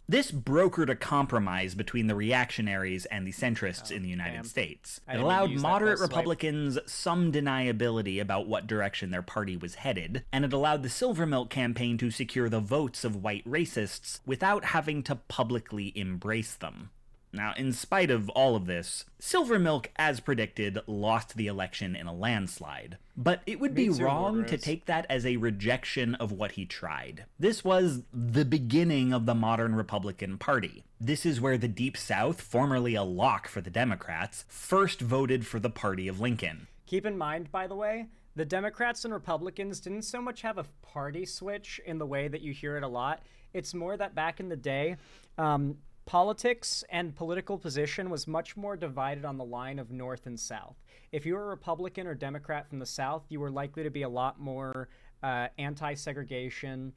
Speaker 2: This brokered a compromise between the reactionaries and the centrists in the United States. It allowed moderate Republicans some deniability about what direction their party was headed, and it allowed the Silvermilk campaign to secure the votes of white racists without having to publicly embrace them. Now, in spite of all of this, Silvermilk, as predicted, lost the election in a landslide. But it would be wrong to take that as a rejection of what he tried. This was the beginning of the modern Republican Party. This is where the Deep South, formerly a lock for the Democrats, first voted for the party of Lincoln.
Speaker 1: Keep in mind, by the way, the Democrats and Republicans didn't so much have a party switch in the way that you hear it a lot. It's more that back in the day, politics and political position was much more divided on the line of North and South. If you were a Republican or Democrat from the South, you were likely to be a lot more anti-segregation.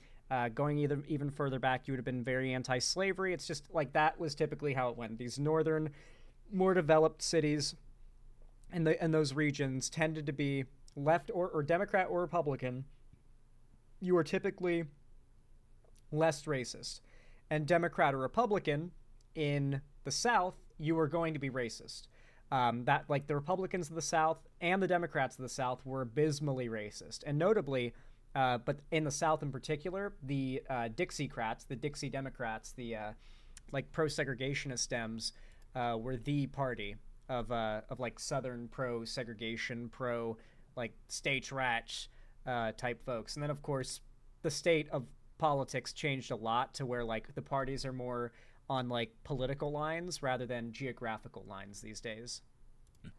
Speaker 1: Going even further back, you would have been very anti-slavery. It's just like that was typically how it went. These northern, more developed cities and those regions tended to be left or Democrat or Republican, you are typically less racist. And Democrat or Republican in the South, you are going to be racist. That like the Republicans of the South and the Democrats of the South were abysmally racist, and notably, but in the South in particular, the Dixiecrats, the Dixie Democrats, the like pro-segregationist Dems, were the party of like Southern pro-segregation, pro like states' rights type folks. And then of course, the state of politics changed a lot to where like the parties are more on like political lines rather than geographical lines these days.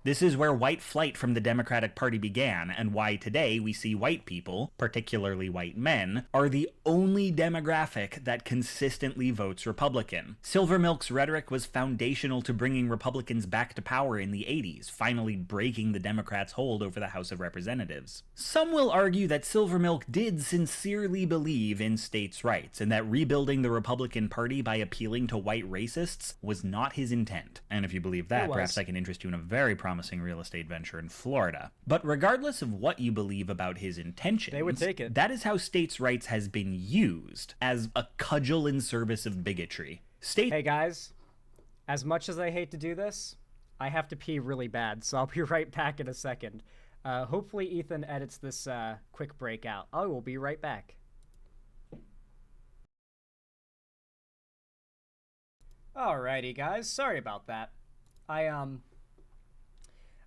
Speaker 2: This is where white flight from the Democratic Party began, and why today we see white people, particularly white men, are the only demographic that consistently votes Republican. Silvermilk's rhetoric was foundational to bringing Republicans back to power in the 80s, finally breaking the Democrats' hold over the House of Representatives. Some will argue that Silvermilk did sincerely believe in states' rights, and that rebuilding the Republican Party by appealing to white racists was not his intent. And if you believe that, perhaps I can interest you in a very promising real estate venture in Florida. But regardless of what you believe about his intentions,
Speaker 1: they would take it.
Speaker 2: That is how states' rights has been used as a cudgel in service of bigotry.
Speaker 1: Hey guys, as much as I hate to do this, I have to pee really bad, so I'll be right back in a second. Hopefully Ethan edits this quick break out. I will be right back. Alrighty guys, sorry about that.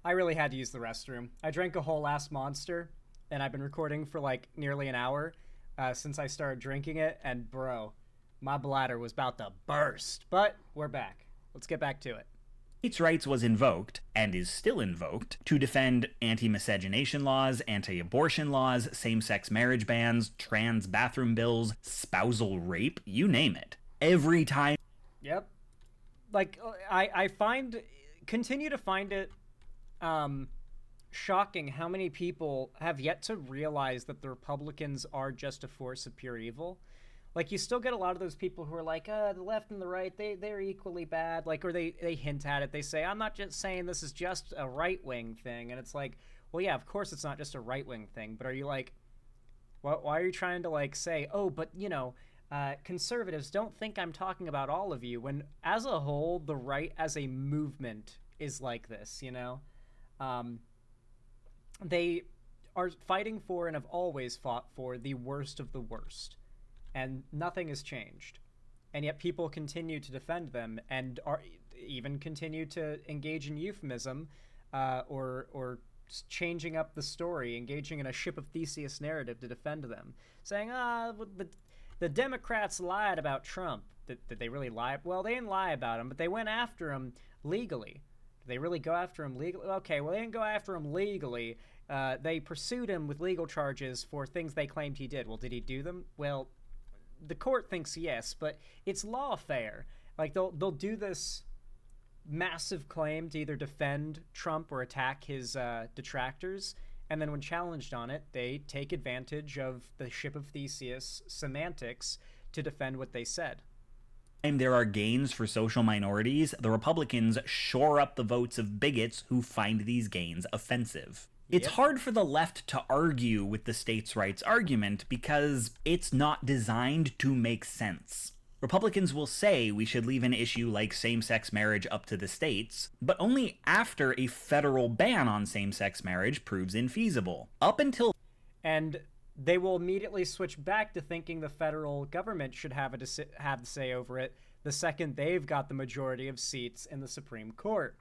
Speaker 1: I really had to use the restroom. I drank a whole ass Monster, and I've been recording for like nearly an hour since I started drinking it, and bro, my bladder was about to burst. But we're back. Let's get back to it.
Speaker 2: States' rights was invoked, and is still invoked, to defend anti-miscegenation laws, anti-abortion laws, same-sex marriage bans, trans bathroom bills, spousal rape, you name it. Every time.
Speaker 1: Yep. Like, I continue to find it shocking how many people have yet to realize that the Republicans are just a force of pure evil. Like, you still get a lot of those people who are like, the left and the right, they're equally bad. Like, or they hint at it. They say, I'm not just saying this is just a right-wing thing. And it's like, well, yeah, of course it's not just a right-wing thing. But are you like, why are you trying to, like, say, oh, but, you know, conservatives, don't think I'm talking about all of you. When, as a whole, the right as a movement is like this, you know? They are fighting for and have always fought for the worst of the worst, and nothing has changed. And yet people continue to defend them and are even continue to engage in euphemism or changing up the story, engaging in a ship of Theseus narrative to defend them, saying, the Democrats lied about Trump. Did they really lie? Well, they didn't lie about him, but they went after him legally. They really go after him legally? Okay, well, they didn't go after him legally. They pursued him with legal charges for things they claimed he did. Well, did he do them? Well, the court thinks yes, but it's lawfare. Like, they'll do this massive claim to either defend Trump or attack his detractors, and then when challenged on it, they take advantage of the ship of Theseus semantics to defend what they said.
Speaker 2: And there are gains for social minorities, the Republicans shore up the votes of bigots who find these gains offensive. It's hard for the left to argue with the states' rights argument because it's not designed to make sense. Republicans will say we should leave an issue like same-sex marriage up to the states, but only after a federal ban on same-sex marriage proves infeasible. Up until...
Speaker 1: And they will immediately switch back to thinking the federal government should have the say over it the second they've got the majority of seats in the Supreme Court.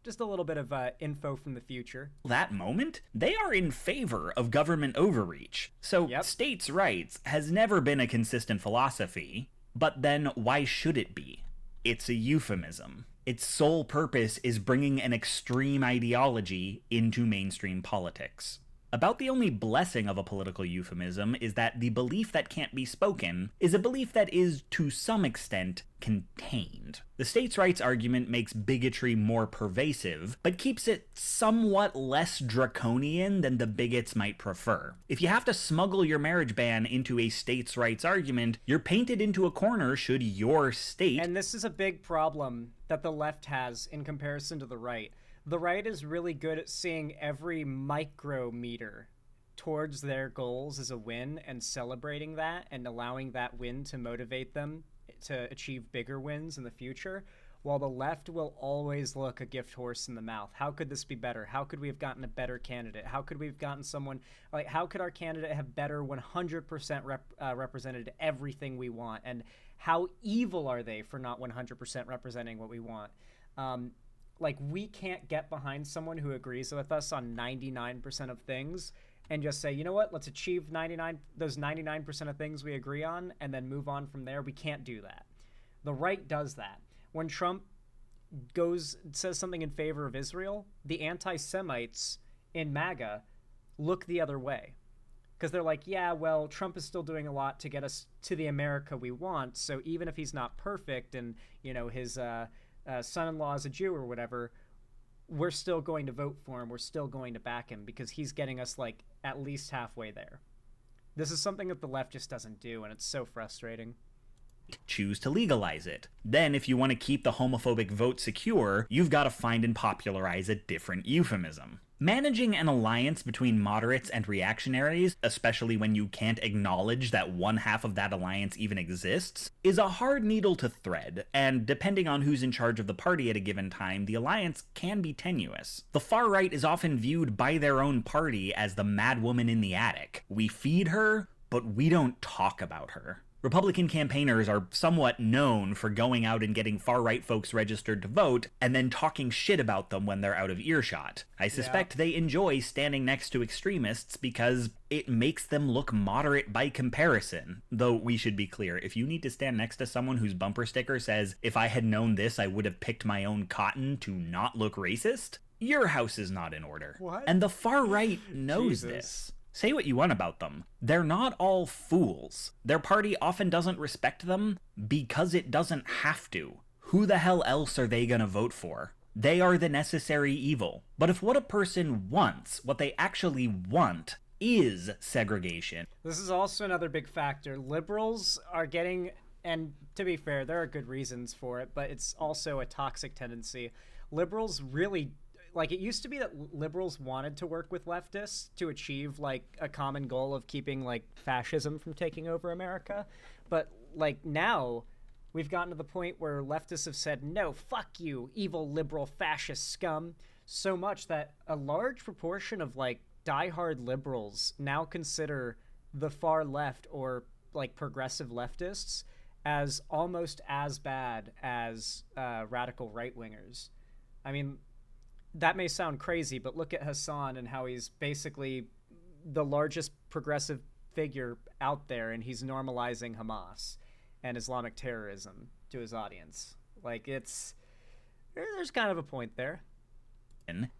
Speaker 1: Just a little bit of info from the future.
Speaker 2: That moment, they are in favor of government overreach. So states' rights has never been a consistent philosophy, but then why should it be? It's a euphemism. Its sole purpose is bringing an extreme ideology into mainstream politics. About the only blessing of a political euphemism is that the belief that can't be spoken is a belief that is, to some extent, contained. The states' rights argument makes bigotry more pervasive, but keeps it somewhat less draconian than the bigots might prefer. If you have to smuggle your marriage ban into a states' rights argument, you're painted into a corner should your state...
Speaker 1: And this is a big problem that the left has in comparison to the right. The right is really good at seeing every micrometer towards their goals as a win and celebrating that and allowing that win to motivate them to achieve bigger wins in the future, while the left will always look a gift horse in the mouth. How could this be better? How could we have gotten a better candidate? How could we have gotten someone like, how could our candidate have better 100% represented everything we want? And how evil are they for not 100% representing what we want? Like, we can't get behind someone who agrees with us on 99% of things and just say, you know what, let's achieve those 99% of things we agree on and then move on from there. We can't do that. The right does that. When Trump says something in favor of Israel, the anti-Semites in MAGA look the other way. Because they're like, yeah, well, Trump is still doing a lot to get us to the America we want, so even if he's not perfect and, you know, his son-in-law is a Jew or whatever, we're still going to vote for him. We're still going to back him because he's getting us, like, at least halfway there. This is something that the left just doesn't do, and it's so frustrating.
Speaker 2: Choose to legalize it. Then, if you want to keep the homophobic vote secure, you've got to find and popularize a different euphemism. Managing an alliance between moderates and reactionaries, especially when you can't acknowledge that one half of that alliance even exists, is a hard needle to thread, and depending on who's in charge of the party at a given time, the alliance can be tenuous. The far right is often viewed by their own party as the mad woman in the attic. We feed her, but we don't talk about her. Republican campaigners are somewhat known for going out and getting far-right folks registered to vote and then talking shit about them when they're out of earshot. I suspect they enjoy standing next to extremists because it makes them look moderate by comparison. Though we should be clear, if you need to stand next to someone whose bumper sticker says, "If I had known this, I would have picked my own cotton to not look racist," your house is not in order.
Speaker 1: What?
Speaker 2: And the far right knows
Speaker 1: Jesus.
Speaker 2: this. Say what you want about them. They're not all fools. Their party often doesn't respect them because it doesn't have to. Who the hell else are they gonna vote for? They are the necessary evil. But if what a person wants, what they actually want, is segregation.
Speaker 1: This is also another big factor. Liberals are getting, and to be fair, there are good reasons for it, but it's also a toxic tendency. Liberals really, like, it used to be that liberals wanted to work with leftists to achieve, like, a common goal of keeping, like, fascism from taking over America. But, like, now we've gotten to the point where leftists have said, no, fuck you, evil liberal fascist scum, so much that a large proportion of, like, diehard liberals now consider the far left or, like, progressive leftists as almost as bad as radical right-wingers. I mean, that may sound crazy, but look at Hassan and how he's basically the largest progressive figure out there, and he's normalizing Hamas and Islamic terrorism to his audience. Like, there's kind of a point there.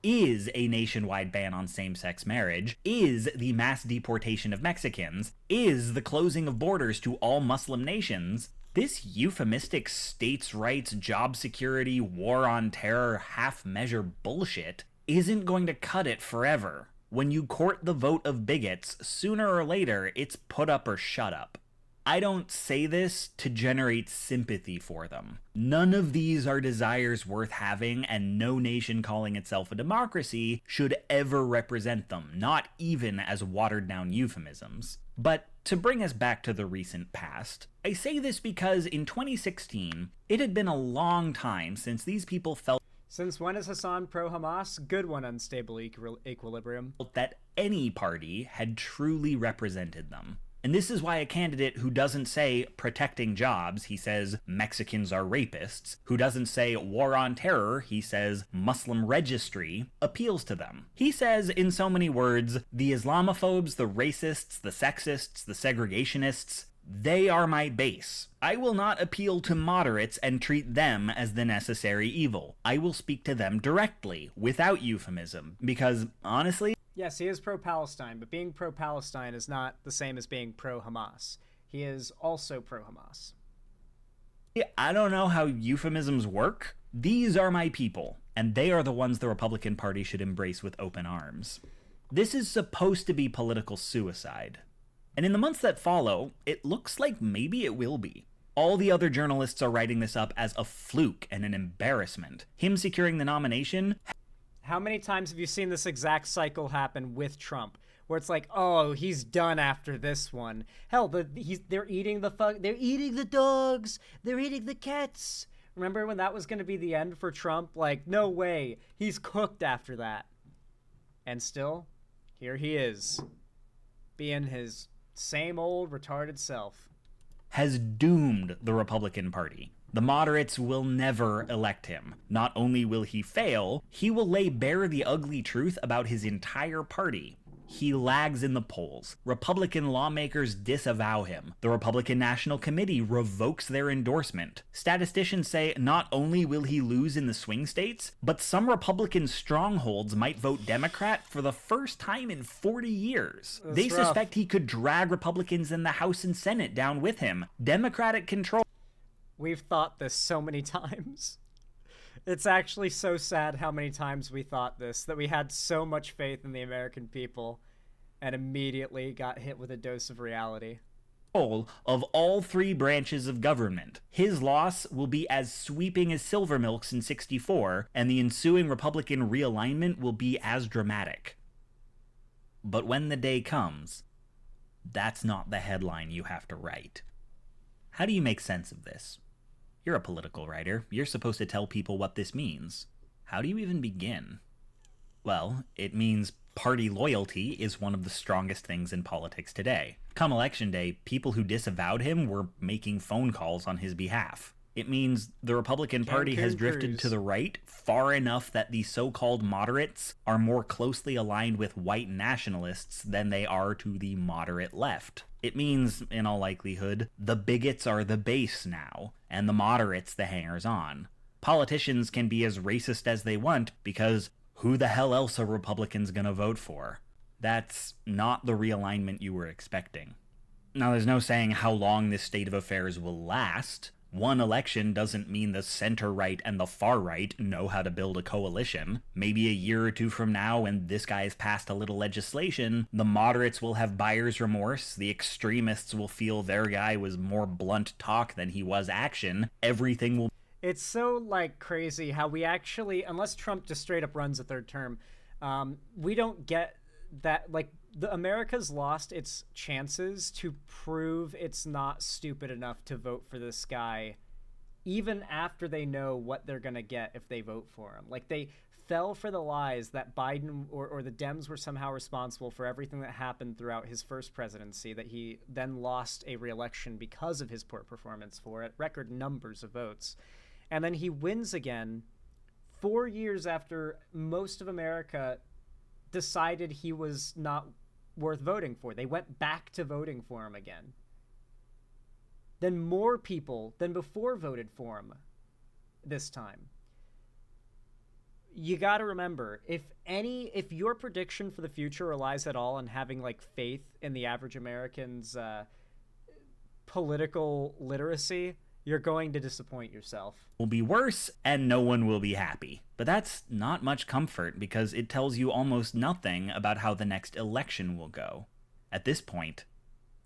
Speaker 2: Is a nationwide ban on same-sex marriage, is the mass deportation of Mexicans, is the closing of borders to all Muslim nations. This euphemistic states' rights, job security, war on terror, half-measure bullshit isn't going to cut it forever. When you court the vote of bigots, sooner or later, it's put up or shut up. I don't say this to generate sympathy for them. None of these are desires worth having, and no nation calling itself a democracy should ever represent them, not even as watered-down euphemisms. But to bring us back to the recent past, I say this because in 2016, it had been a long time since these people felt
Speaker 1: Since when is Hassan pro-Hamas? Good one, unstable equilibrium.
Speaker 2: that any party had truly represented them. And this is why a candidate who doesn't say protecting jobs, he says Mexicans are rapists, who doesn't say war on terror, he says Muslim registry, appeals to them. He says, in so many words, the Islamophobes, the racists, the sexists, the segregationists, they are my base. I will not appeal to moderates and treat them as the necessary evil. I will speak to them directly, without euphemism, because, honestly,
Speaker 1: Yes, he is pro-Palestine, but being pro-Palestine is not the same as being pro-Hamas. He is also pro-Hamas.
Speaker 2: I don't know how euphemisms work. These are my people, and they are the ones the Republican Party should embrace with open arms. This is supposed to be political suicide. And in the months that follow, it looks like maybe it will be. All the other journalists are writing this up as a fluke and an embarrassment. Him securing the nomination
Speaker 1: How many times have you seen this exact cycle happen with Trump, where it's like, oh, he's done after this one? Hell, they're eating they're eating the dogs, they're eating the cats. Remember when that was going to be the end for Trump? Like, no way, he's cooked after that. And still, here he is, being his same old retarded self.
Speaker 2: Has doomed the Republican Party. The moderates will never elect him. Not only will he fail, he will lay bare the ugly truth about his entire party. He lags in the polls. Republican lawmakers disavow him. The Republican National Committee revokes their endorsement. Statisticians say not only will he lose in the swing states, but some Republican strongholds might vote Democrat for the first time in 40 years. They suspect he could drag Republicans in the House and Senate down with him. Democratic control.
Speaker 1: We've thought this so many times. It's actually so sad how many times we thought this, that we had so much faith in the American people and immediately got hit with a dose of reality.
Speaker 2: Of all three branches of government. His loss will be as sweeping as Silvermilk's in '64, and the ensuing Republican realignment will be as dramatic. But when the day comes, that's not the headline you have to write. How do you make sense of this? You're a political writer. You're supposed to tell people what this means. How do you even begin? Well, it means party loyalty is one of the strongest things in politics today. Come election day, people who disavowed him were making phone calls on his behalf. It means the Republican Party has drifted to the right far enough that the so-called moderates are more closely aligned with white nationalists than they are to the moderate left. It means, in all likelihood, the bigots are the base now, and the moderates the hangers-on. Politicians can be as racist as they want, because who the hell else are Republicans gonna vote for? That's not the realignment you were expecting. Now, there's no saying how long this state of affairs will last. One election doesn't mean the center-right and the far-right know how to build a coalition. Maybe a year or two from now, when this guy's passed a little legislation, the moderates will have buyer's remorse, the extremists will feel their guy was more blunt talk than he was action, everything will...
Speaker 1: It's so, like, crazy how we actually, unless Trump just straight up runs a third term, we don't get that, like, America's lost its chances to prove it's not stupid enough to vote for this guy, even after they know what they're gonna get if they vote for him. Like, they fell for the lies that Biden or the Dems were somehow responsible for everything that happened throughout his first presidency, that he then lost a re-election because of his poor performance for it, record numbers of votes. And then he wins again 4 years after most of America decided he was not worth voting for. They went back to voting for him again. Then more people than before voted for him this time. You got to remember, if your prediction for the future relies at all on having, like, faith in the average American's political literacy, you're going to disappoint yourself.
Speaker 2: Will be worse, and no one will be happy. But that's not much comfort, because it tells you almost nothing about how the next election will go. At this point,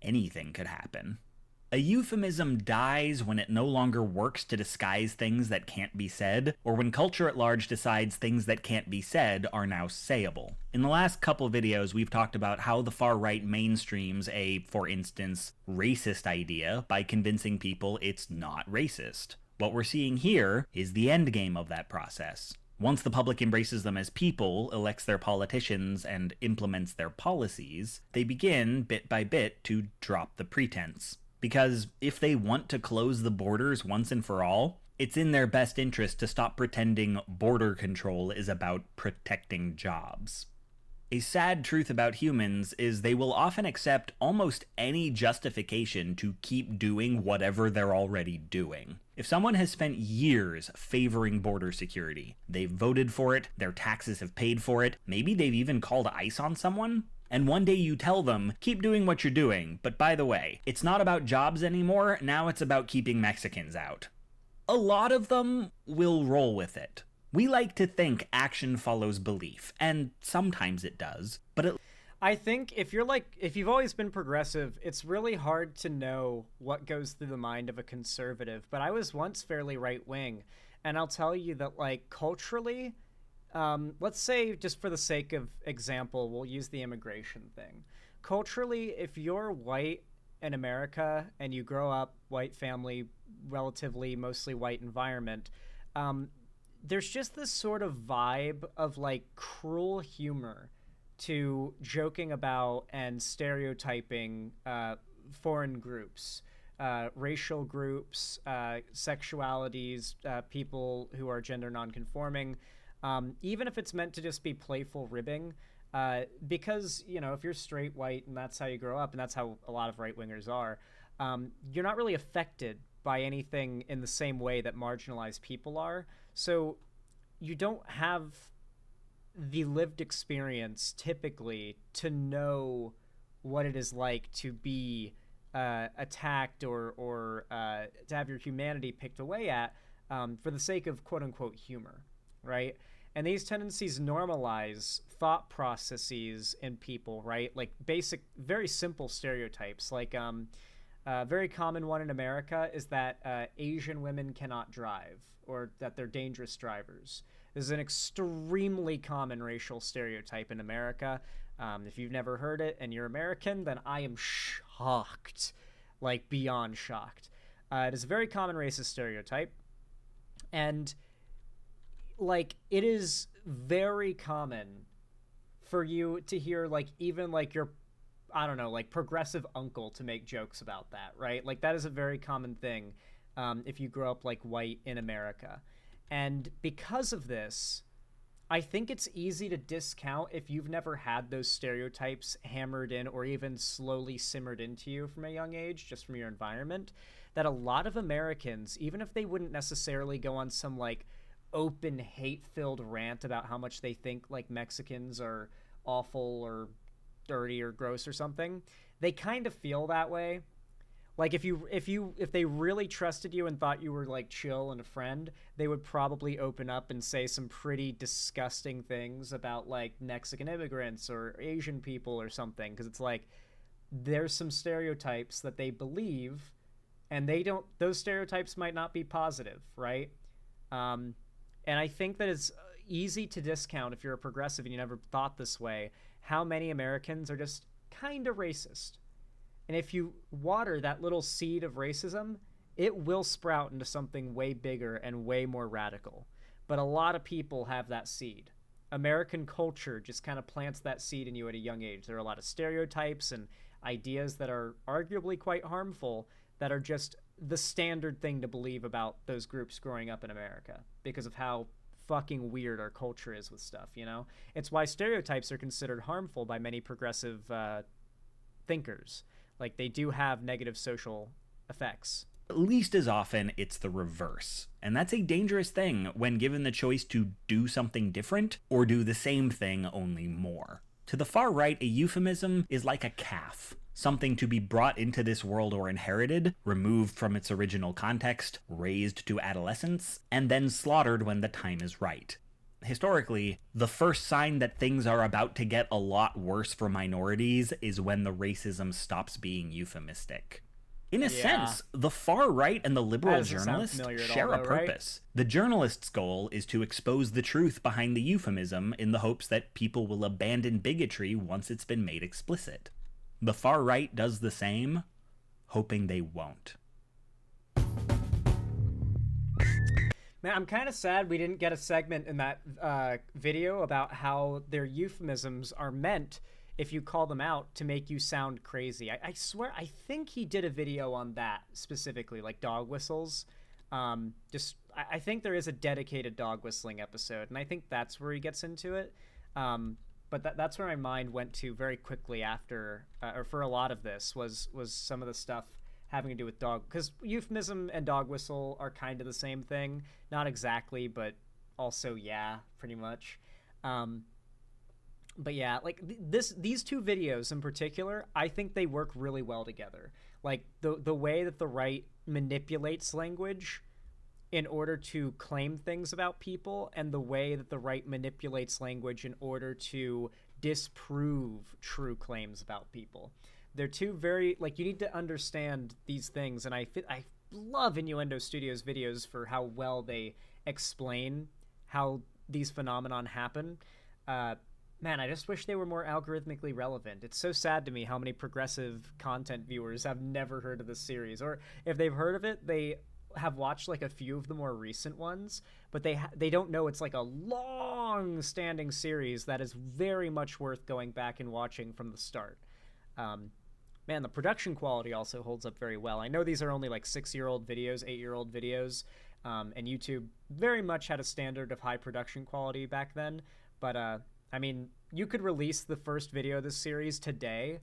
Speaker 2: anything could happen. A euphemism dies when it no longer works to disguise things that can't be said, or when culture at large decides things that can't be said are now sayable. In the last couple videos, we've talked about how the far right mainstreams a, for instance, racist idea by convincing people it's not racist. What we're seeing here is the endgame of that process. Once the public embraces them as people, elects their politicians, and implements their policies, they begin, bit by bit, to drop the pretense. Because if they want to close the borders once and for all, it's in their best interest to stop pretending border control is about protecting jobs. A sad truth about humans is they will often accept almost any justification to keep doing whatever they're already doing. If someone has spent years favoring border security, they've voted for it, their taxes have paid for it, maybe they've even called ICE on someone, and one day you tell them, keep doing what you're doing, but by the way, it's not about jobs anymore, now it's about keeping Mexicans out. A lot of them will roll with it. We like to think action follows belief, and sometimes it does, but
Speaker 1: I think if you've always been progressive, it's really hard to know what goes through the mind of a conservative, but I was once fairly right-wing, and I'll tell you that, like, culturally, let's say, just for the sake of example, we'll use the immigration thing. Culturally, if you're white in America and you grow up white family, relatively mostly white environment, um, there's just this sort of vibe of like cruel humor to joking about and stereotyping foreign groups, racial groups, sexualities, people who are gender nonconforming, even if it's meant to just be playful ribbing. Because, you know, if you're straight white and that's how you grow up, and that's how a lot of right wingers are, you're not really affected by anything in the same way that marginalized people are. So you don't have the lived experience typically to know what it is like to be attacked or to have your humanity picked away at for the sake of quote unquote humor, right? And these tendencies normalize thought processes in people, right? Like basic, very simple stereotypes. Like a very common one in America is that Asian women cannot drive or that they're dangerous drivers. This is an extremely common racial stereotype in America. If you've never heard it and you're American, then I am shocked, like beyond shocked. It is a very common racist stereotype. And like it is very common for you to hear like even like your, I don't know, like progressive uncle to make jokes about that, right? Like that is a very common thing if you grow up like white in America. And because of this, I think it's easy to discount if you've never had those stereotypes hammered in or even slowly simmered into you from a young age, just from your environment, that a lot of Americans, even if they wouldn't necessarily go on some like open hate-filled rant about how much they think like Mexicans are awful or dirty or gross or something, they kind of feel that way. Like if they really trusted you and thought you were like chill and a friend, they would probably open up and say some pretty disgusting things about like Mexican immigrants or Asian people or something, because it's like there's some stereotypes that they believe and they don't, those stereotypes might not be positive, right? And I think that it's easy to discount if you're a progressive and you never thought this way, how many Americans are just kind of racist. And if you water that little seed of racism, it will sprout into something way bigger and way more radical. But a lot of people have that seed. American culture just kind of plants that seed in you at a young age. There are a lot of stereotypes and ideas that are arguably quite harmful that are just the standard thing to believe about those groups growing up in America because of how fucking weird our culture is with stuff, you know? It's why stereotypes are considered harmful by many progressive thinkers. Like, they do have negative social effects.
Speaker 2: At least as often, it's the reverse. And that's a dangerous thing when given the choice to do something different or do the same thing, only more. To the far right, a euphemism is like a calf. Something to be brought into this world or inherited, removed from its original context, raised to adolescence, and then slaughtered when the time is right. Historically, the first sign that things are about to get a lot worse for minorities is when the racism stops being euphemistic. In a sense, the far right and the liberal journalist share a purpose. Right? The journalist's goal is to expose the truth behind the euphemism in the hopes that people will abandon bigotry once it's been made explicit. The far right does the same, hoping they won't.
Speaker 1: Man, I'm kind of sad we didn't get a segment in that video about how their euphemisms are meant, if you call them out, to make you sound crazy. I swear, I think he did a video on that specifically, like dog whistles. I think there is a dedicated dog whistling episode, and I think that's where he gets into it. But that's where my mind went to very quickly after, or for a lot of this, was some of the stuff having to do with dog, because euphemism and dog whistle are kind of the same thing. Not exactly, but also, yeah, pretty much. But yeah, like these two videos in particular, I think they work really well together. Like the way that the right manipulates language in order to claim things about people, and the way that the right manipulates language in order to disprove true claims about people. They're two very, like, you need to understand these things, and I love Innuendo Studios videos for how well they explain how these phenomenon happen, man, I just wish they were more algorithmically relevant. It's so sad to me how many progressive content viewers have never heard of this series, or if they've heard of it, they have watched like a few of the more recent ones, but they don't know it's like a long-standing series that is very much worth going back and watching from the start. Man, the production quality also holds up very well. I know these are only like 6-year-old videos, 8-year-old videos, and YouTube very much had a standard of high production quality back then. But I mean, you could release the first video of this series today,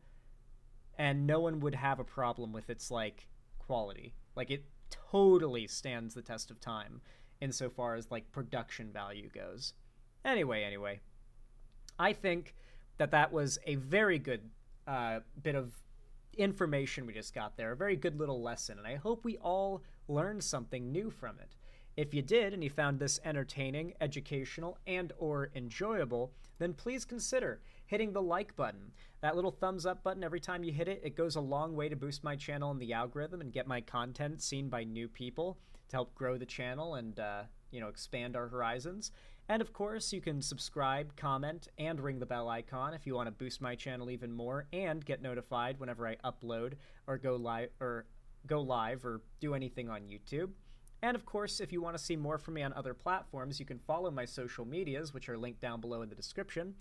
Speaker 1: and no one would have a problem with its like quality. Like it totally stands the test of time insofar as like production value goes. Anyway, I think that was a very good bit of information we just got there, a very good little lesson, and I hope we all learned something new from it. If you did and you found this entertaining, educational, and or enjoyable, then please consider hitting the like button. That little thumbs up button, every time you hit it, it goes a long way to boost my channel in the algorithm and get my content seen by new people to help grow the channel and expand our horizons. And of course, you can subscribe, comment, and ring the bell icon if you want to boost my channel even more and get notified whenever I upload or go live or do anything on YouTube. And of course, if you want to see more from me on other platforms, you can follow my social medias, which are linked down below in the description,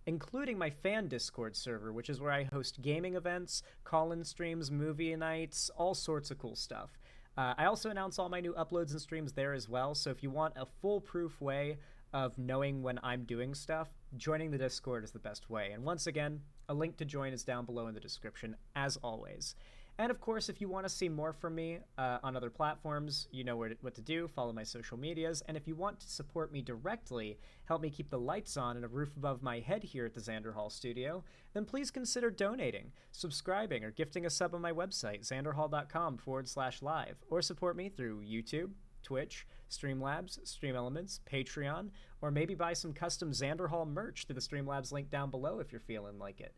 Speaker 1: including my fan Discord server, which is where I host gaming events, call-in streams, movie nights, all sorts of cool stuff. I also announce all my new uploads and streams there as well, so if you want a foolproof way of knowing when I'm doing stuff, joining the Discord is the best way. And once again, a link to join is down below in the description, as always. And of course, if you want to see more from me on other platforms, you know what to do. Follow my social medias. And if you want to support me directly, help me keep the lights on and a roof above my head here at the Xander Hall studio, then please consider donating, subscribing, or gifting a sub on my website, xanderhall.com/live, or support me through YouTube, Twitch, Streamlabs, StreamElements, Patreon, or maybe buy some custom Xander Hall merch through the Streamlabs link down below if you're feeling like it.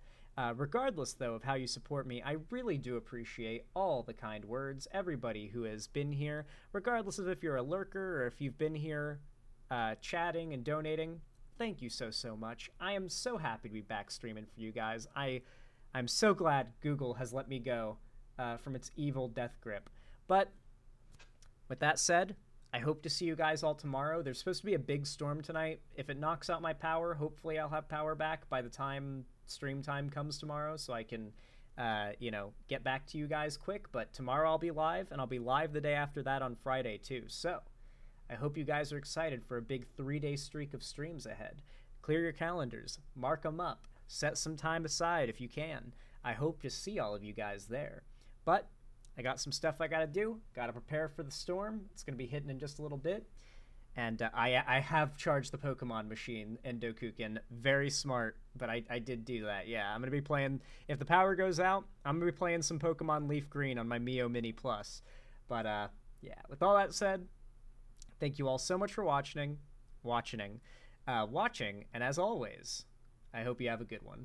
Speaker 1: Regardless, though, of how you support me, I really do appreciate all the kind words, everybody who has been here, regardless of if you're a lurker or if you've been here chatting and donating. Thank you so much. I am so happy to be back streaming for you guys. I'm so glad Google has let me go from its evil death grip. But with that said, I hope to see you guys all tomorrow. There's supposed to be a big storm tonight. If it knocks out my power, hopefully I'll have power back by the time stream time comes tomorrow, so I can get back to you guys quick. But tomorrow I'll be live, and I'll be live the day after that on Friday too. So I hope you guys are excited for a big 3-day streak of streams ahead. Clear your calendars, mark them up, set some time aside if you can. I hope to see all of you guys there. But I got some stuff I gotta do, gotta prepare for the storm. It's gonna be hitting in just a little bit. And I have charged the Pokemon machine in Dokuken. Very smart, but I did do that. Yeah, I'm going to be playing, if the power goes out, I'm going to be playing some Pokemon Leaf Green on my Mio Mini Plus. But yeah, with all that said, thank you all so much for watching, and as always, I hope you have a good one.